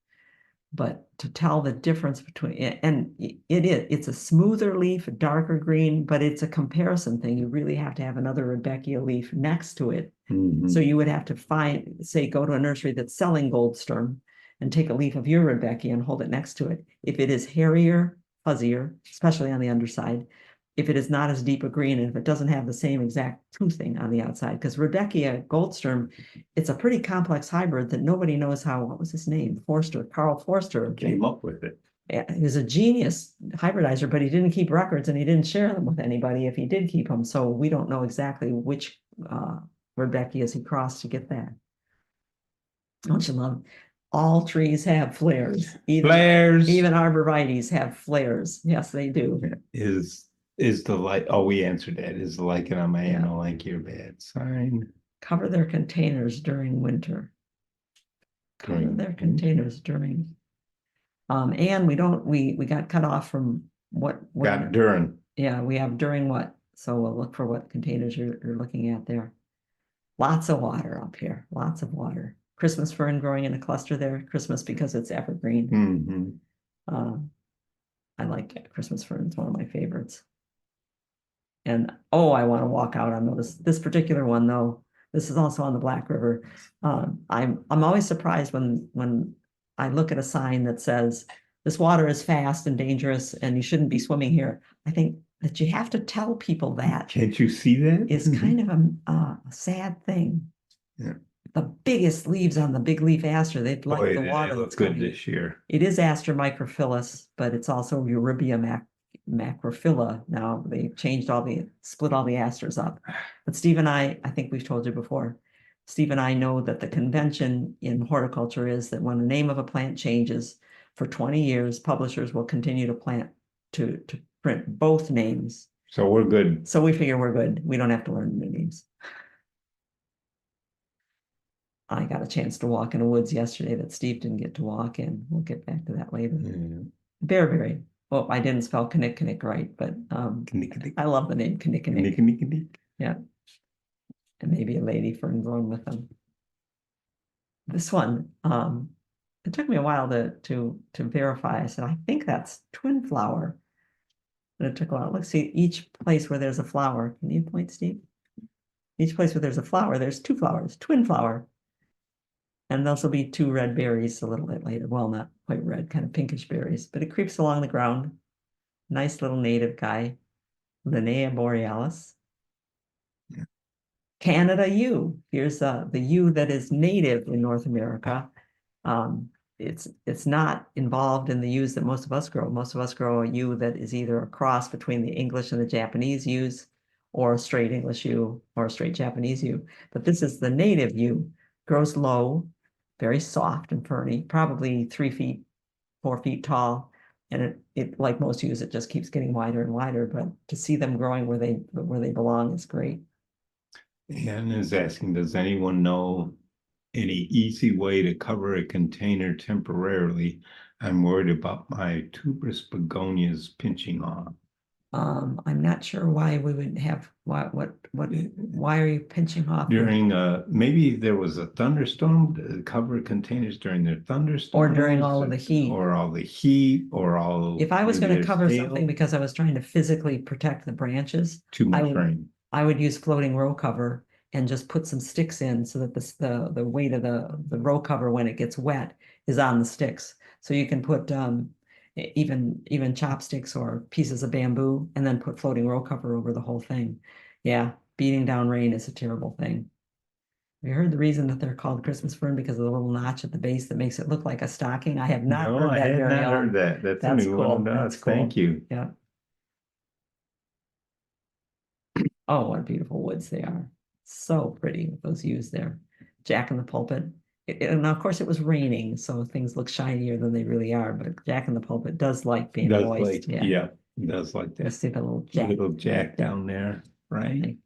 But to tell the difference between and it's a smoother leaf, a darker green, but it's a comparison thing. You really have to have another Rudbeckia leaf next to it. Mhm. So you would have to go to a nursery that's selling Goldstrom and take a leaf of your Rudbeckia and hold it next to it. If it is hairier, fuzzier, especially on the underside, if it is not as deep a green, and if it doesn't have the same exact toothing on the outside, because Rudbeckia Goldstrom, it's a pretty complex hybrid that nobody knows what was his name? Carl Forster. Came up with it. He was a genius hybridizer, but he didn't keep records and he didn't share them with anybody if he did keep them. So we don't know exactly which Rudbeckias he crossed to get that. Don't you love? All trees have flares. Flares. Even arborvitaes have flares. Yes, they do. Is the light? Oh, we answered that. Is the lichen on my Yeah. like your bad sign? Cover their containers during winter. Cover During their winter? containers during. And we got cut off from what Got during. Yeah, we have during what? So we'll look for what containers you're looking at there. Lots of water up here. Lots of water. Christmas fern growing in a cluster there. Christmas because it's evergreen. Mm-hmm. I like Christmas fern. It's one of my favorites. And I want to walk out on this particular one though. This is also on the Black River. I'm always surprised when I look at a sign that says this water is fast and dangerous and you shouldn't be swimming here. I think that you have to tell people that Can't you see that? is kind of a sad thing. Yeah. The biggest leaves on the big leaf aster, they'd like Boy, the they water look that's good coming. this year. It is Aster microphyllus, but it's also Eurybia macrophylla. Now they split all the asters up. But Steve and I think we've told you before, Steve and I know that the convention in horticulture is that when the name of a plant changes for 20 years, publishers will continue to print both names. So we're good. So we figure we're good. We don't have to learn new names. I got a chance to walk in the woods yesterday that Steve didn't get to walk in. We'll get back to that later. Yeah. Bearberry. Well, I didn't spell Kinnick right, but I love the name Kinnick. Yeah. And maybe a lady fern growing with them. This one, it took me a while to verify. I said, I think that's twin flower. And it took a while. Look, see, each place where there's a flower, can you point, Steve? Each place where there's a flower, there's two flowers, twin flower. And those will be two red berries a little bit later. Well, not quite red, kind of pinkish berries, but it creeps along the ground. Nice little native guy, Linnea borealis. Yeah. Canada yew. Here's the yew that is native in North America. It's not involved in the yews that most of us grow. Most of us grow a yew that is either a cross between the English and the Japanese yews, or a straight English yew, or a straight Japanese yew. But this is the native yew. Grows low, very soft and ferny, probably 3 feet, 4 feet tall. And it like most yews, it just keeps getting wider and wider. But to see them growing where they belong is great. Ann is asking, does anyone know any easy way to cover a container temporarily? I'm worried about my tuberous begonias pinching off. I'm not sure why we would have why are you pinching off? During maybe there was a thunderstorm to cover containers during their thunderstorm. Or during all of the heat. Or all the heat, or all. If I was maybe going to there's cover hail, something because I was trying to physically protect the branches, too much would- rain. I would use floating row cover and just put some sticks in so that the weight of the row cover when it gets wet is on the sticks. So you can put even chopsticks or pieces of bamboo and then put floating row cover over the whole thing. Yeah, beating down rain is a terrible thing. Have you heard the reason that they're called Christmas fern? Because of the little notch at the base that makes it look like a stocking? I have not No, heard I that had very not often. heard that. That's a That's new cool. one to That's us. Thank cool. you. Yeah. Oh, what beautiful woods they are. So pretty with those yews there. Jack in the pulpit. And of course it was raining, so things look shinier than they really are, but Jack in the pulpit does like being Does moist. like, yeah, it does like You that. see the little Jack. Little Jack down there, right?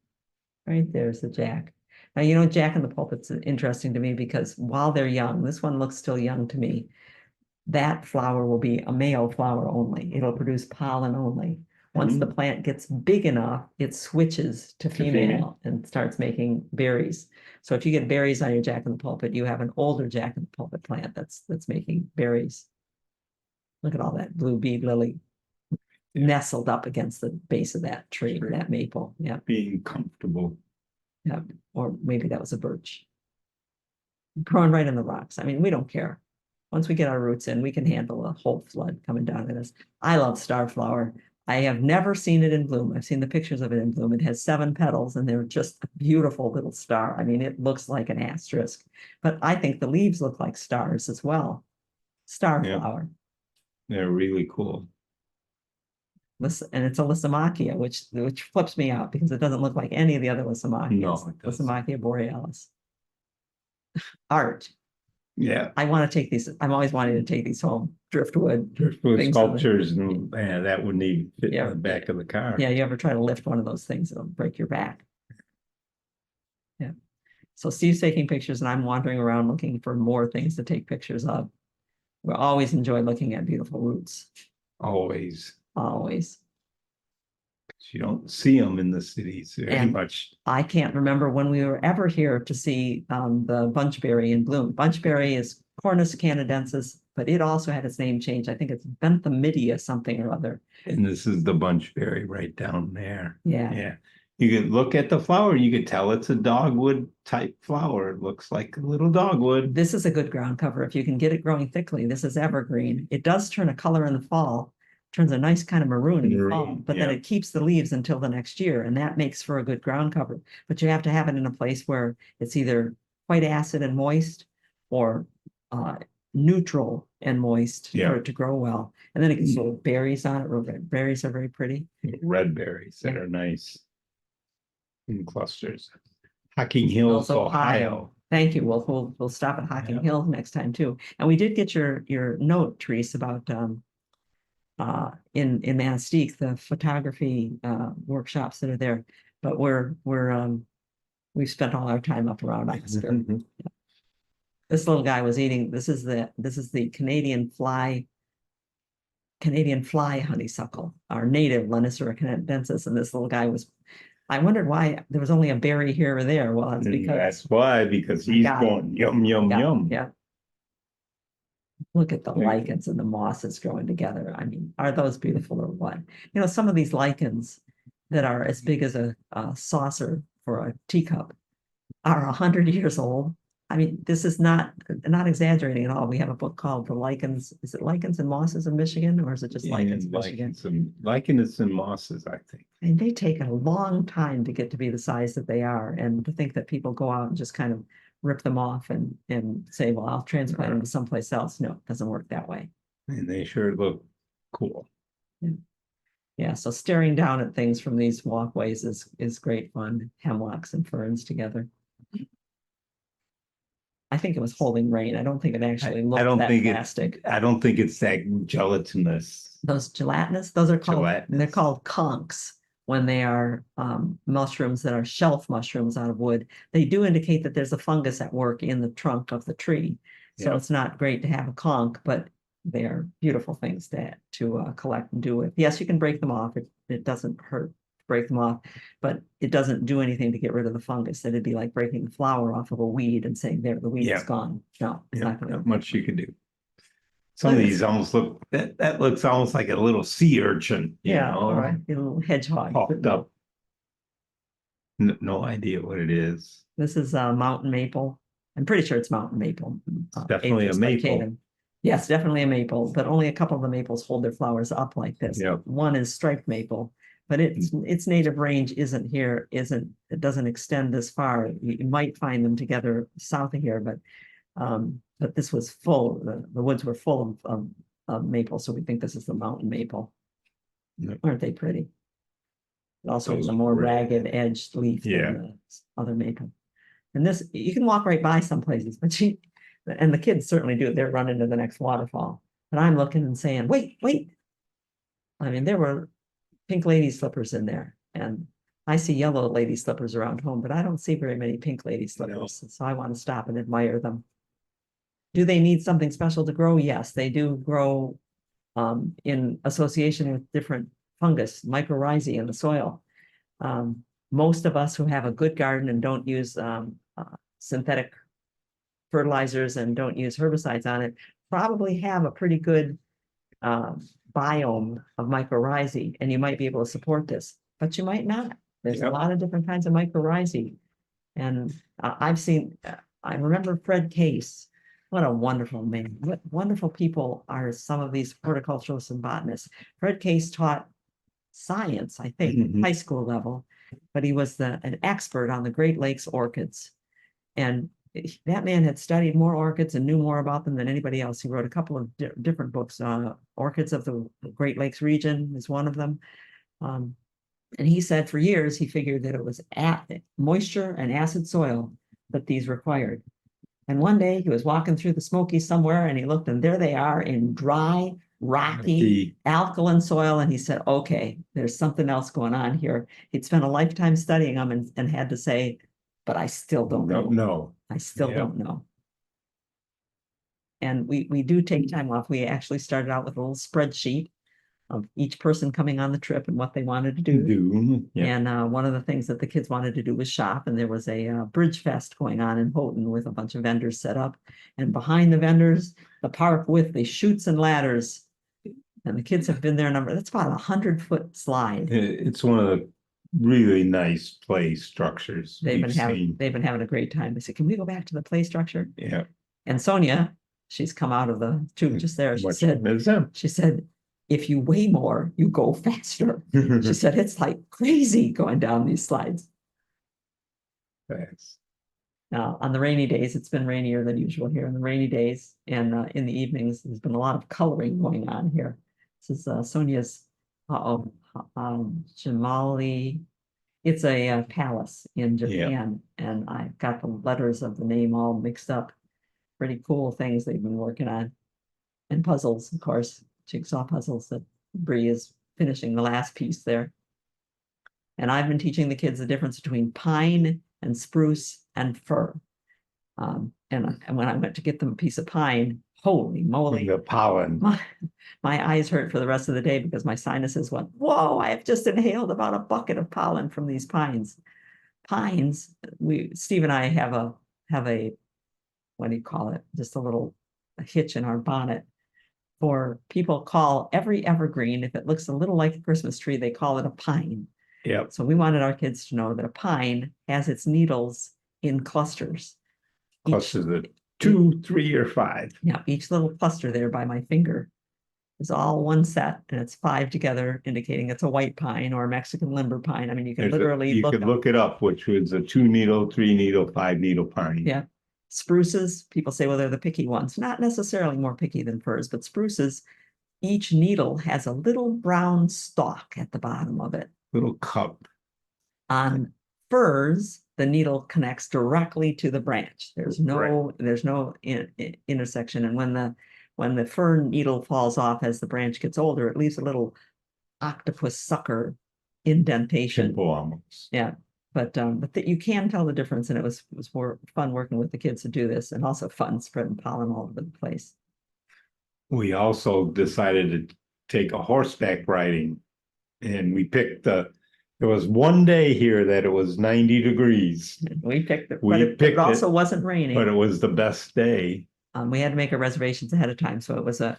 Right there's the Jack. Now, you know, Jack in the pulpit's interesting to me because while they're young, this one looks still young to me. That flower will be a male flower only. It'll produce pollen only. Once the plant gets big enough, it switches to female and starts making berries. So if you get berries on your Jack in the pulpit, you have an older Jack in the pulpit plant that's making berries. Look at all that blue bead lily nestled up against the base of that tree, that maple. Yeah, Being comfortable. yeah. Or maybe that was a birch. Growing right in the rocks. I mean, we don't care. Once we get our roots in, we can handle a whole flood coming down at us. I love starflower. I have never seen it in bloom. I've seen the pictures of it in bloom. It has 7 petals and they're just a beautiful little star. I mean, it looks like an asterisk, but I think the leaves look like stars as well. Starflower. They're really cool. And it's a Lysimachia, which flips me out because it doesn't look like any of the other Lysimachias. No, it doesn't. Lysimachia borealis. Art. Yeah. I want to take these. I'm always wanting to take these home. Driftwood. Driftwood things sculptures, and that would need fit Yeah. in the back of the car. Yeah, you ever try to lift one of those things, it'll break your back. Yeah. So Steve's taking pictures and I'm wandering around looking for more things to take pictures of. We always enjoy looking at beautiful roots. Always. Always. You don't see them in the cities very And much. I can't remember when we were ever here to see the bunchberry in bloom. Bunchberry is Cornus canadensis, but it also had its name changed. I think it's Benthamidia something or other. And this is the bunchberry right down there. Yeah. Yeah. You could look at the flower, you could tell it's a dogwood type flower. It looks like a little dogwood. This is a good ground cover. If you can get it growing thickly, this is evergreen. It does turn a color in the fall, turns a nice kind of maroon in the fall, but then yeah. it keeps the leaves until the next year, and that makes for a good ground cover. But you have to have it in a place where it's either quite acid and moist or neutral and moist Yeah. for it to grow well. And then it gets little berries on it. Red berries are very pretty. Red berries that Yeah. are nice in clusters. Hocking Hills, Ohio. Thank you. We'll stop at Hocking Yeah. Hills next time too. And we did get your note, Therese, about in Manistee, the photography workshops that are there. But we've spent all our time up around Oscar. This little guy was eating. This is the Canadian fly honeysuckle, our native Lonicera canadensis, and this little guy was. I wondered why there was only a berry here or there. Well, that's because That's why, because he's Got it. going yum, yum, yum. yeah. look at the Right. lichens and the mosses growing together. I mean, are those beautiful or what? You know, some of these lichens that are as big as a saucer for a teacup are 100 years old. I mean, this is not exaggerating at all. We have a book called The Lichens. Is it Lichens and Mosses of Michigan, or is it just Lichens of Michigan? Lichens and mosses, I think. And they take a long time to get to be the size that they are. And to think that people go out and just kind of rip them off and say, well, I'll transplant them to someplace else. No, it doesn't work that way. And they sure look cool. Yeah, so staring down at things from these walkways is great fun. Hemlocks and ferns together. I think it was holding rain. I don't think it actually looked don't that think plastic. I don't think it's that gelatinous. Those gelatinous, those are called, they're Gelatinous. called conchs when they are mushrooms that are shelf mushrooms out of wood. They do indicate that there's a fungus at work in the trunk of the tree. So Yeah. it's not great to have a conch, but they are beautiful things to collect and do with. Yes, you can break them off. It doesn't hurt to break them off, but it doesn't do anything to get rid of the fungus. It'd be like breaking the flower off of a weed and saying, there, the weed is Yeah. gone. No, it's Yeah, not gonna. not much you can do. Some of But these almost look, that looks almost like a little sea urchin, you Yeah, know, all right, a little hedgehog. popped up. No idea what it is. This is mountain maple. I'm pretty sure it's mountain maple. Definitely a Apis maple. arcata. Yes, definitely a maple, but only a couple of the maples hold their flowers up like this. Yep. One is striped maple, but its native range isn't here, it doesn't extend this far. You might find them together south of here, but this was full, the woods were full of maple, so we think this is the mountain maple. Yep. Aren't they pretty? It also has Those a more red. ragged edged leaf Yeah. than the other maple. And this, you can walk right by some places, but and the kids certainly do, they're running to the next waterfall. And I'm looking and saying, wait. I mean, there were pink lady slippers in there, and I see yellow lady slippers around home, but I don't see very many pink lady slippers. So I want to stop and admire them. Do they need something special to grow? Yes, they do grow in association with different fungus, mycorrhizae in the soil. Most of us who have a good garden and don't use synthetic fertilizers and don't use herbicides on it probably have a pretty good biome of mycorrhizae, and you might be able to support this, but you might not. There's a lot of different kinds of mycorrhizae. And I've seen, I remember Fred Case. What a wonderful man. What wonderful people are some of these horticulturalists and botanists. Fred Case taught science, I think, Mhm. high school level, but he was an expert on the Great Lakes orchids. And that man had studied more orchids and knew more about them than anybody else. He wrote a couple of different books. Orchids of the Great Lakes region is one of them. And he said for years, he figured that it was moisture and acid soil that these required. And one day he was walking through the Smokies somewhere and he looked, and there they are in dry, rocky, alkaline soil. And he said, okay, there's something else going on here. He'd spent a lifetime studying them and had to say, but I still don't know. No. I still don't know. And we do take time off. We actually started out with a little spreadsheet of each person coming on the trip and what they wanted to do. Yeah. And one of the things that the kids wanted to do was shop, and there was a bridge fest going on in Houghton with a bunch of vendors set up. And behind the vendors, the park with the chutes and ladders. And the kids have been there that's about 100-foot slide. It's one of the really nice play structures They've we've seen. been having a great time. They said, can we go back to the play structure? Yeah. And Sonia, she's come out of the tube just there. She said, if you weigh more, you go faster. She said, it's like crazy going down these slides. Thanks. Now, on the rainy days, it's been rainier than usual here. On the rainy days and in the evenings, there's been a lot of coloring going on here. This is Sonia's Jamali. It's a palace in Japan, and I've got the letters of the name all mixed up. Pretty cool things they've been working on. And puzzles, of course, jigsaw puzzles that Bree is finishing the last piece there. And I've been teaching the kids the difference between pine and spruce and fir. And when I went to get them a piece of pine, holy moly. The pollen. My eyes hurt for the rest of the day because my sinuses went, whoa, I have just inhaled about a bucket of pollen from these pines. Pines, Steve and I have a, what do you call it? Just a little hitch in our bonnet. For people call every evergreen, if it looks a little like a Christmas tree, they call it a pine. Yep. So we wanted our kids to know that a pine has its needles in clusters. Clusters of 2, 3, or 5. Yeah, each little cluster there by my finger is all one set, and it's 5 together, indicating it's a white pine or a Mexican limber pine. I mean, you can literally You could look it up, which was a 2-needle, 3-needle, 5-needle pine. Yeah. Spruces, people say, well, they're the picky ones. Not necessarily more picky than firs, but spruces, each needle has a little brown stalk at the bottom of it. Little cup. On firs, the needle connects directly to the branch. There's no intersection. And when the fir needle falls off as the branch gets older, it leaves a little octopus sucker indentation. Simple almost. Yeah. But you can tell the difference, and it was more fun working with the kids to do this, and also fun spreading pollen all over the place. We also decided to take a horseback riding, and we picked there was one day here that it was 90 degrees, We picked it, We but it picked also it, wasn't raining. but it was the best day. We had to make our reservations ahead of time, so it was a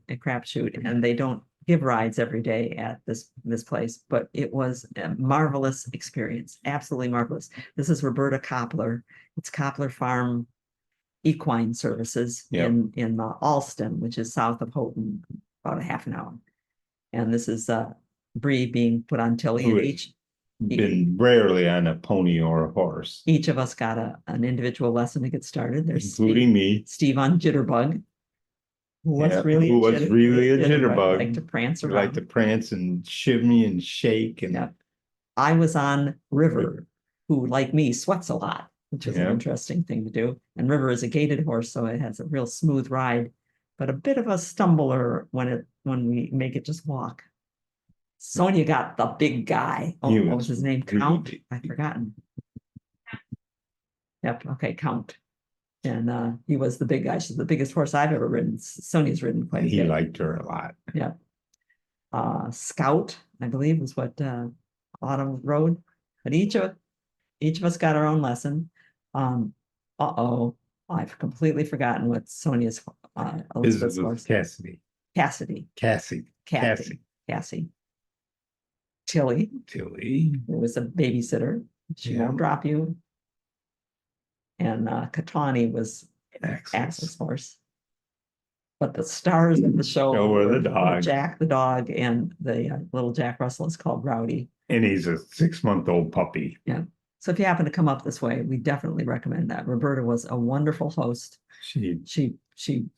crapshoot, and they don't give rides every day at this place, but it was a marvelous experience, absolutely marvelous. This is Roberta Koppler. It's Koppler Farm Equine Services in Alston, which is south of Houghton, about a half an hour. And this is Bree being put on Tilly, and Been rarely on a pony or a horse, each of us got an individual lesson to get started. There's including me. Steve on Jitterbug, who was really a jitterbug. Like to prance around. Like to prance and shimmy and shake. And Yeah. I was on River, who like me sweats a lot, which is an interesting thing to do. And River is a gaited horse, so it has a real smooth ride, but a bit of a stumbler when we make it just walk. Sonia got the big guy. Oh, what was his name? Count? I've forgotten. Yep. Okay, Count. And he was the big guy. She's the biggest horse I've ever ridden. Sonia's ridden quite a bit. He liked her a lot. Yeah. Scout, I believe, was what Autumn rode. But each of us got our own lesson. I've completely forgotten what Sonia's Elizabeth's horse. Cassidy. Tilly, Tilly. who was a babysitter. She won't drop you. And Katani was Axel's horse. But the stars of the show were the dog. Jack the dog, and the little Jack Russell is called Rowdy. And he's a 6-month-old puppy. Yeah. So if you happen to come up this way, we definitely recommend that. Roberta was a wonderful host. She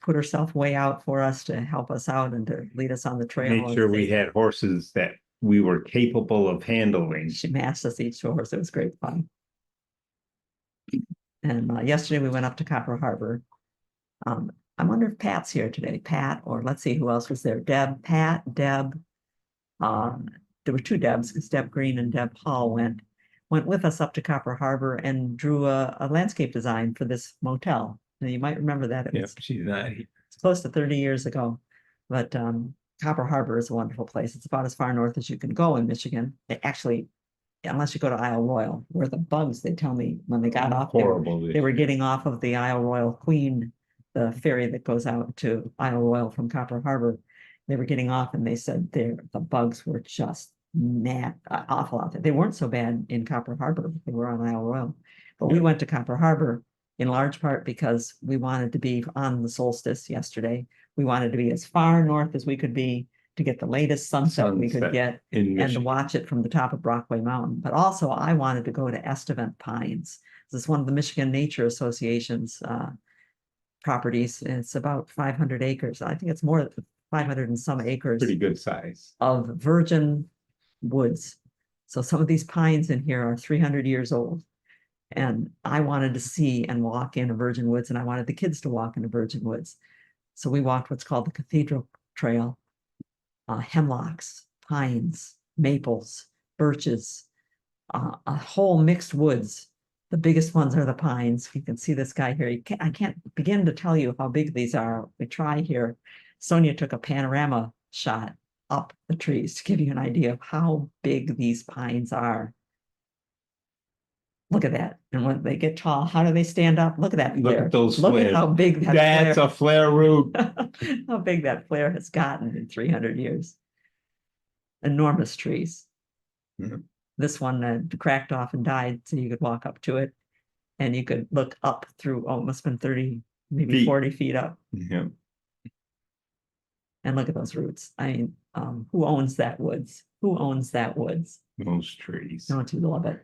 put herself way out for us to help us out and to lead us on the trail. Make sure we had horses that we were capable of handling. She matched us each to a horse. It was great fun. And yesterday we went up to Copper Harbor. I wonder if Pat's here today. Pat, or let's see who else was there. Deb. There were 2 Debs, because Deb Green and Deb Hall went with us up to Copper Harbor and drew a landscape design for this motel. And you might remember that. It's close to 30 years ago. But Copper Harbor is a wonderful place. It's about as far north as you can go in Michigan. Actually, unless you go to Isle Royal, where the bugs, they tell me, when they got off, they were getting off of the Isle Royal Queen, the ferry that goes out to Isle Royal from Copper Harbor. They were getting off, and they said the bugs were just awful out there. They weren't so bad in Copper Harbor. They were on Isle Royal. But we went to Copper Harbor in large part because we wanted to be on the solstice yesterday. We wanted to be as far north as we could be to get the latest sunset we could get and to watch it from the top of Brockway Mountain. But also I wanted to go to Estivant Pines. This is one of the Michigan Nature Association's properties. And it's about 500 acres. I think it's more than 500 and some acres. Pretty good size. Of virgin woods. So some of these pines in here are 300 years old. And I wanted to see and walk in a virgin woods, and I wanted the kids to walk in a virgin woods. So we walked what's called the Cathedral Trail. Hemlocks, pines, maples, birches, a whole mixed woods. The biggest ones are the pines. You can see this guy here. I can't begin to tell you how big these are. We try here. Sonia took a panorama shot up the trees to give you an idea of how big these pines are. Look at that. And when they get tall, how do they stand up? Look at that Look flare. at those Look at flares. how big that That's flare. a flare root. How big that flare has gotten in 300 years. Enormous trees. Yeah. This one cracked off and died, so you could walk up to it and you could look up through, oh, it must have been 30, maybe Feet. 40 feet up. Yeah. And look at those roots. I mean, who owns that woods? Who owns that woods? Those trees. Don't you love it?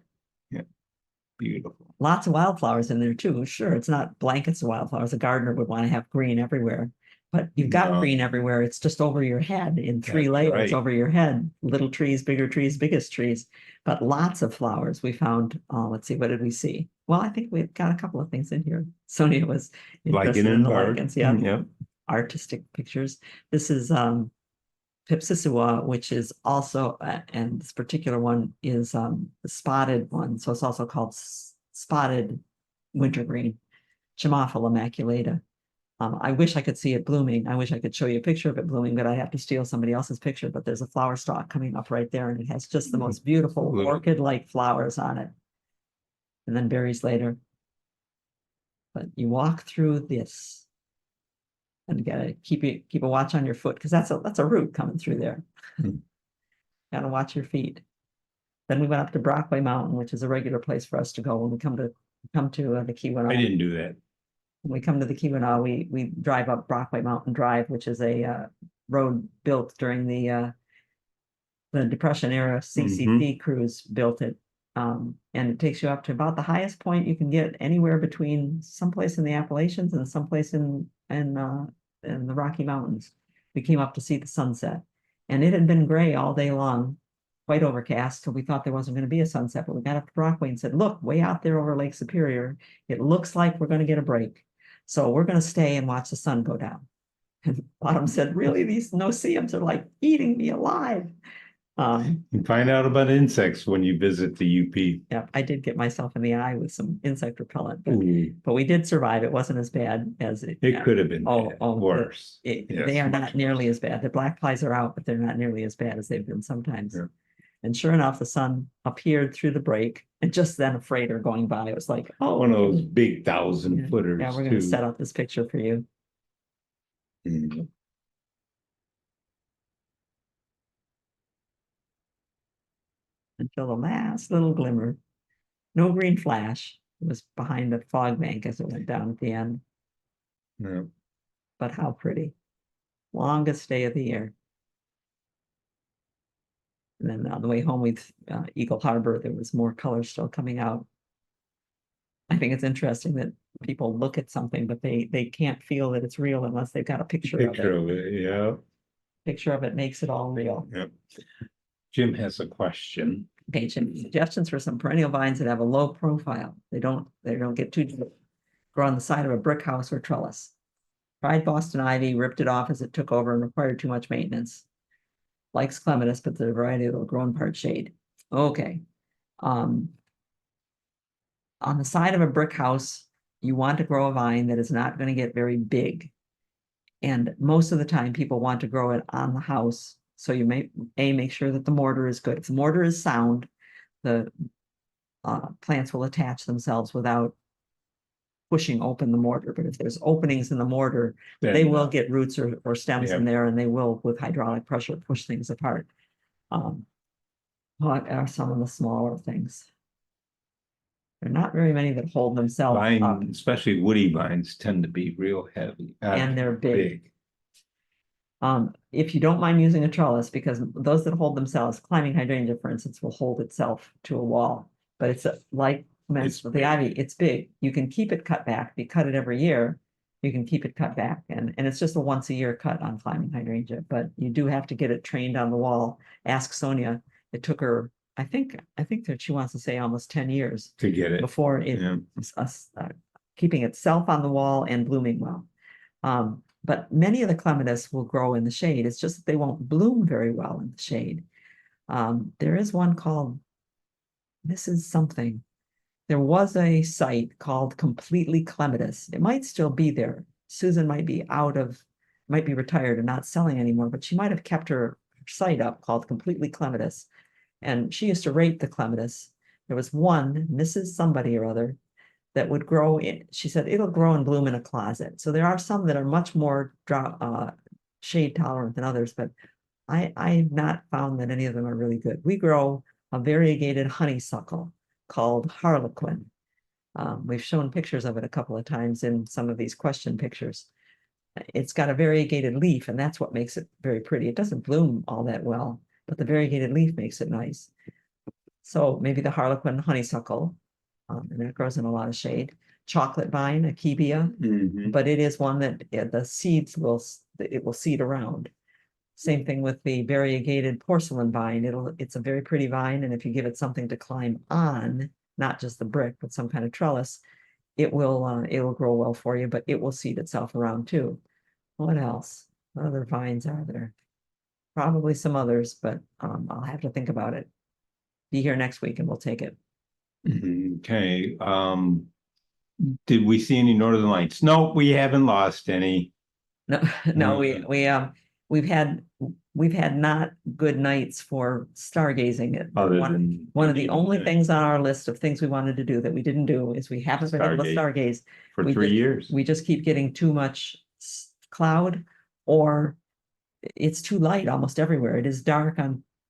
Beautiful. Lots of wildflowers in there too. Sure, it's not blankets of wildflowers. A gardener would want to have green everywhere. But you've got No. green everywhere. It's just over your head in 3 That's layers right. over your head. Little trees, bigger trees, biggest trees. But lots of flowers. We found, let's see, what did we see? Well, I think we've got a couple of things in here. Sonia was interested Lichen in and the bark. lichens. Yeah. Yeah. Artistic pictures. This is Pipsissewa, which is also, and this particular one is the spotted one. So it's also called spotted wintergreen, Chimaphila maculata. I wish I could see it blooming. I wish I could show you a picture of it blooming, but I have to steal somebody else's picture. But there's a flower stalk coming up right there, and it has just the most beautiful Little- orchid-like flowers on it. And then berries later. But you walk through this and you gotta keep a watch on your foot, because that's a root coming through there. Hmm. Gotta watch your feet. Then we went up to Brockway Mountain, which is a regular place for us to go when we come to the Keweenaw. I didn't do that. When we come to the Keweenaw, we drive up Brockway Mountain Drive, which is a road built during the Depression era. CCP crews built it. And it takes you up to about the highest point you can get anywhere between someplace in the Appalachians and someplace in the Rocky Mountains. We came up to see the sunset, and it had been gray all day long, quite overcast, so we thought there wasn't going to be a sunset. But we got up to Brockway and said, look, way out there over Lake Superior, it looks like we're going to get a break. So we're going to stay and watch the sun go down. And Bottom said, really, these no-see-ums are like eating me alive. You find out about insects when you visit the UP. Yeah, I did get myself in the eye with some insect repellent, Ooh, but we did survive. It wasn't as bad as it. it could have been bad, worse. They Yes, are much not nearly as bad. The black flies are out, but they're not nearly as bad as they've been sometimes. Yeah. And sure enough, the sun appeared through the break, and just then a freighter going by. It was like, oh, One of those big 1,000-footers yeah, we're going too. to set up this picture for you. Mm. Until the last little glimmer. No green flash. It was behind the fog bank as it went down at the end. Yeah. But how pretty. Longest day of the year. And then on the way home with Eagle Harbor, there was more color still coming out. I think it's interesting that people look at something, but they can't feel that it's real unless they've got a picture of it. Yeah. Picture of it makes it all real. Yeah. Jim has a question. Okay, Jim, suggestions for some perennial vines that have a low profile. They don't get too deep. Grow on the side of a brick house or trellis. Tried Boston ivy, ripped it off as it took over and required too much maintenance. Likes clematis, but the variety will grow in part shade. Okay. On the side of a brick house, you want to grow a vine that is not going to get very big. And most of the time people want to grow it on the house. So you may make sure that the mortar is good. If the mortar is sound, the plants will attach themselves without pushing open the mortar. But if there's openings in the mortar, they will get roots or stems in there, and they will, with hydraulic pressure, push things apart. What are some of the smaller things? There are not very many that hold themselves up. Vine, especially woody vines, tend to be real heavy. And they're big. If you don't mind using a trellis, because those that hold themselves, climbing hydrangea, for instance, will hold itself to a wall. But it's like with the ivy, it's big. You can keep it cut back. If you cut it every year, you can keep it cut back. And it's just a once-a-year cut on climbing hydrangea. But you do have to get it trained on the wall. Ask Sonia. It took her, I think that she wants to say almost 10 years to get it before it keeping itself on the wall and blooming well. But many of the clematis will grow in the shade. It's just that they won't bloom very well in the shade. There is one called, this is something. There was a site called Completely Clematis. It might still be there. Susan might be retired and not selling anymore, but she might have kept her site up called Completely Clematis. And she used to rate the clematis. there was one, Mrs. Somebody or other, that would grow in, she said, it'll grow and bloom in a closet. So there are some that are much more shade tolerant than others, but I've not found that any of them are really good. We grow a variegated honeysuckle called Harlequin. We've shown pictures of it a couple of times in some of these question pictures. It's got a variegated leaf, and that's what makes it very pretty. It doesn't bloom all that well, but the variegated leaf makes it nice. So maybe the Harlequin honeysuckle, and it grows in a lot of shade. Chocolate vine, Akebia, Mhm. but it is one that the seeds it will seed around. Same thing with the variegated porcelain vine. It's a very pretty vine, and if you give it something to climb on, not just the brick, but some kind of trellis, it will grow well for you, but it will seed itself around too. What else? What other vines are there? Probably some others, but I'll have to think about it. Be here next week and we'll take it. Okay, did we see any northern lights? No, we haven't lost any. No, no, we've had not good nights for stargazing. Other One than of the only okay, things on our list of things we wanted to do that we didn't do is we haven't been able to stargaze. for we 3 just- years. We just keep getting too much cloud, or it's too light almost everywhere. It is dark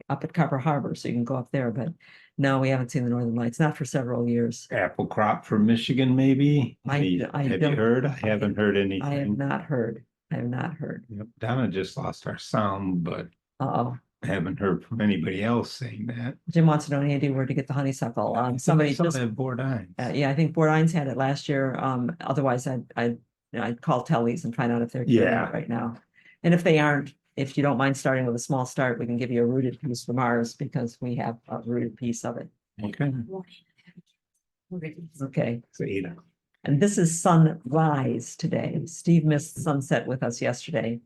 up at Copper Harbor, so you can go up there, but no, we haven't seen the northern lights, not for several years. Apple crop from Michigan, maybe? I Have you don't- heard? I haven't heard I have anything. not heard. I have not heard. Yep, Donna just lost our sound, but Uh-oh. I haven't heard from anybody else saying that. Jim wants to know any idea where to get the honeysuckle. Somebody Some just, have Bourdais. yeah, I think Bourdais had it last year. Otherwise I'd call Telly's and find out if they're carrying Yeah. it right now. And if they aren't, if you don't mind starting with a small start, we can give you a rooted piece from ours because we have a rooted piece of it. Okay, Okay. so 8 hours. And this is sunrise today. Steve missed sunset with us yesterday,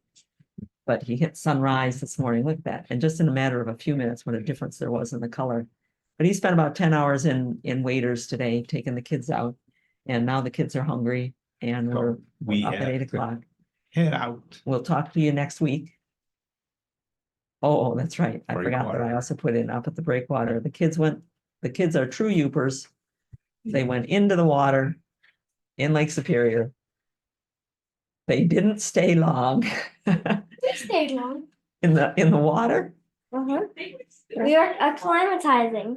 but he hit sunrise this morning. Look at that. And just in a matter of a few minutes, what a difference there was in the color. But he spent about 10 hours in Waders today, taking the kids out. And now the kids are hungry and So we're we up at have 8 to o'clock. Head out. We'll talk to you next week. Oh, that's right. I forgot that I Breakwater. also put in up at the breakwater. The kids are true Yoopers. They went into the water in Lake Superior. They didn't stay long We stayed long. in the water. We are acclimatizing.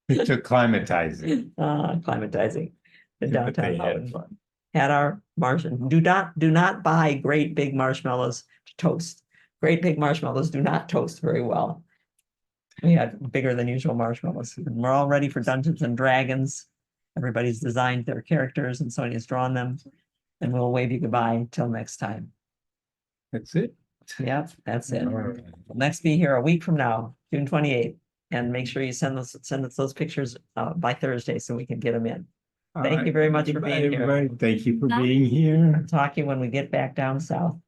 It took climatizing. Climatizing in But downtown they had Howard. fun. Had our marshmallows. Do not buy great big marshmallows to toast. Great big marshmallows do not toast very well. We had bigger than usual marshmallows. And we're all ready for Dungeons and Dragons. Everybody's designed their characters and Sonia's drawn them. And we'll wave you goodbye till next time. That's it. Yep, that's it. All right. We'll next be here a week from now, June 28th. And make sure you send us those pictures by Thursday so we can get them in. All Thank you right. very much for Goodbye, being here. everybody. Thank you for Bye. being here. Talk to you when we get back down south.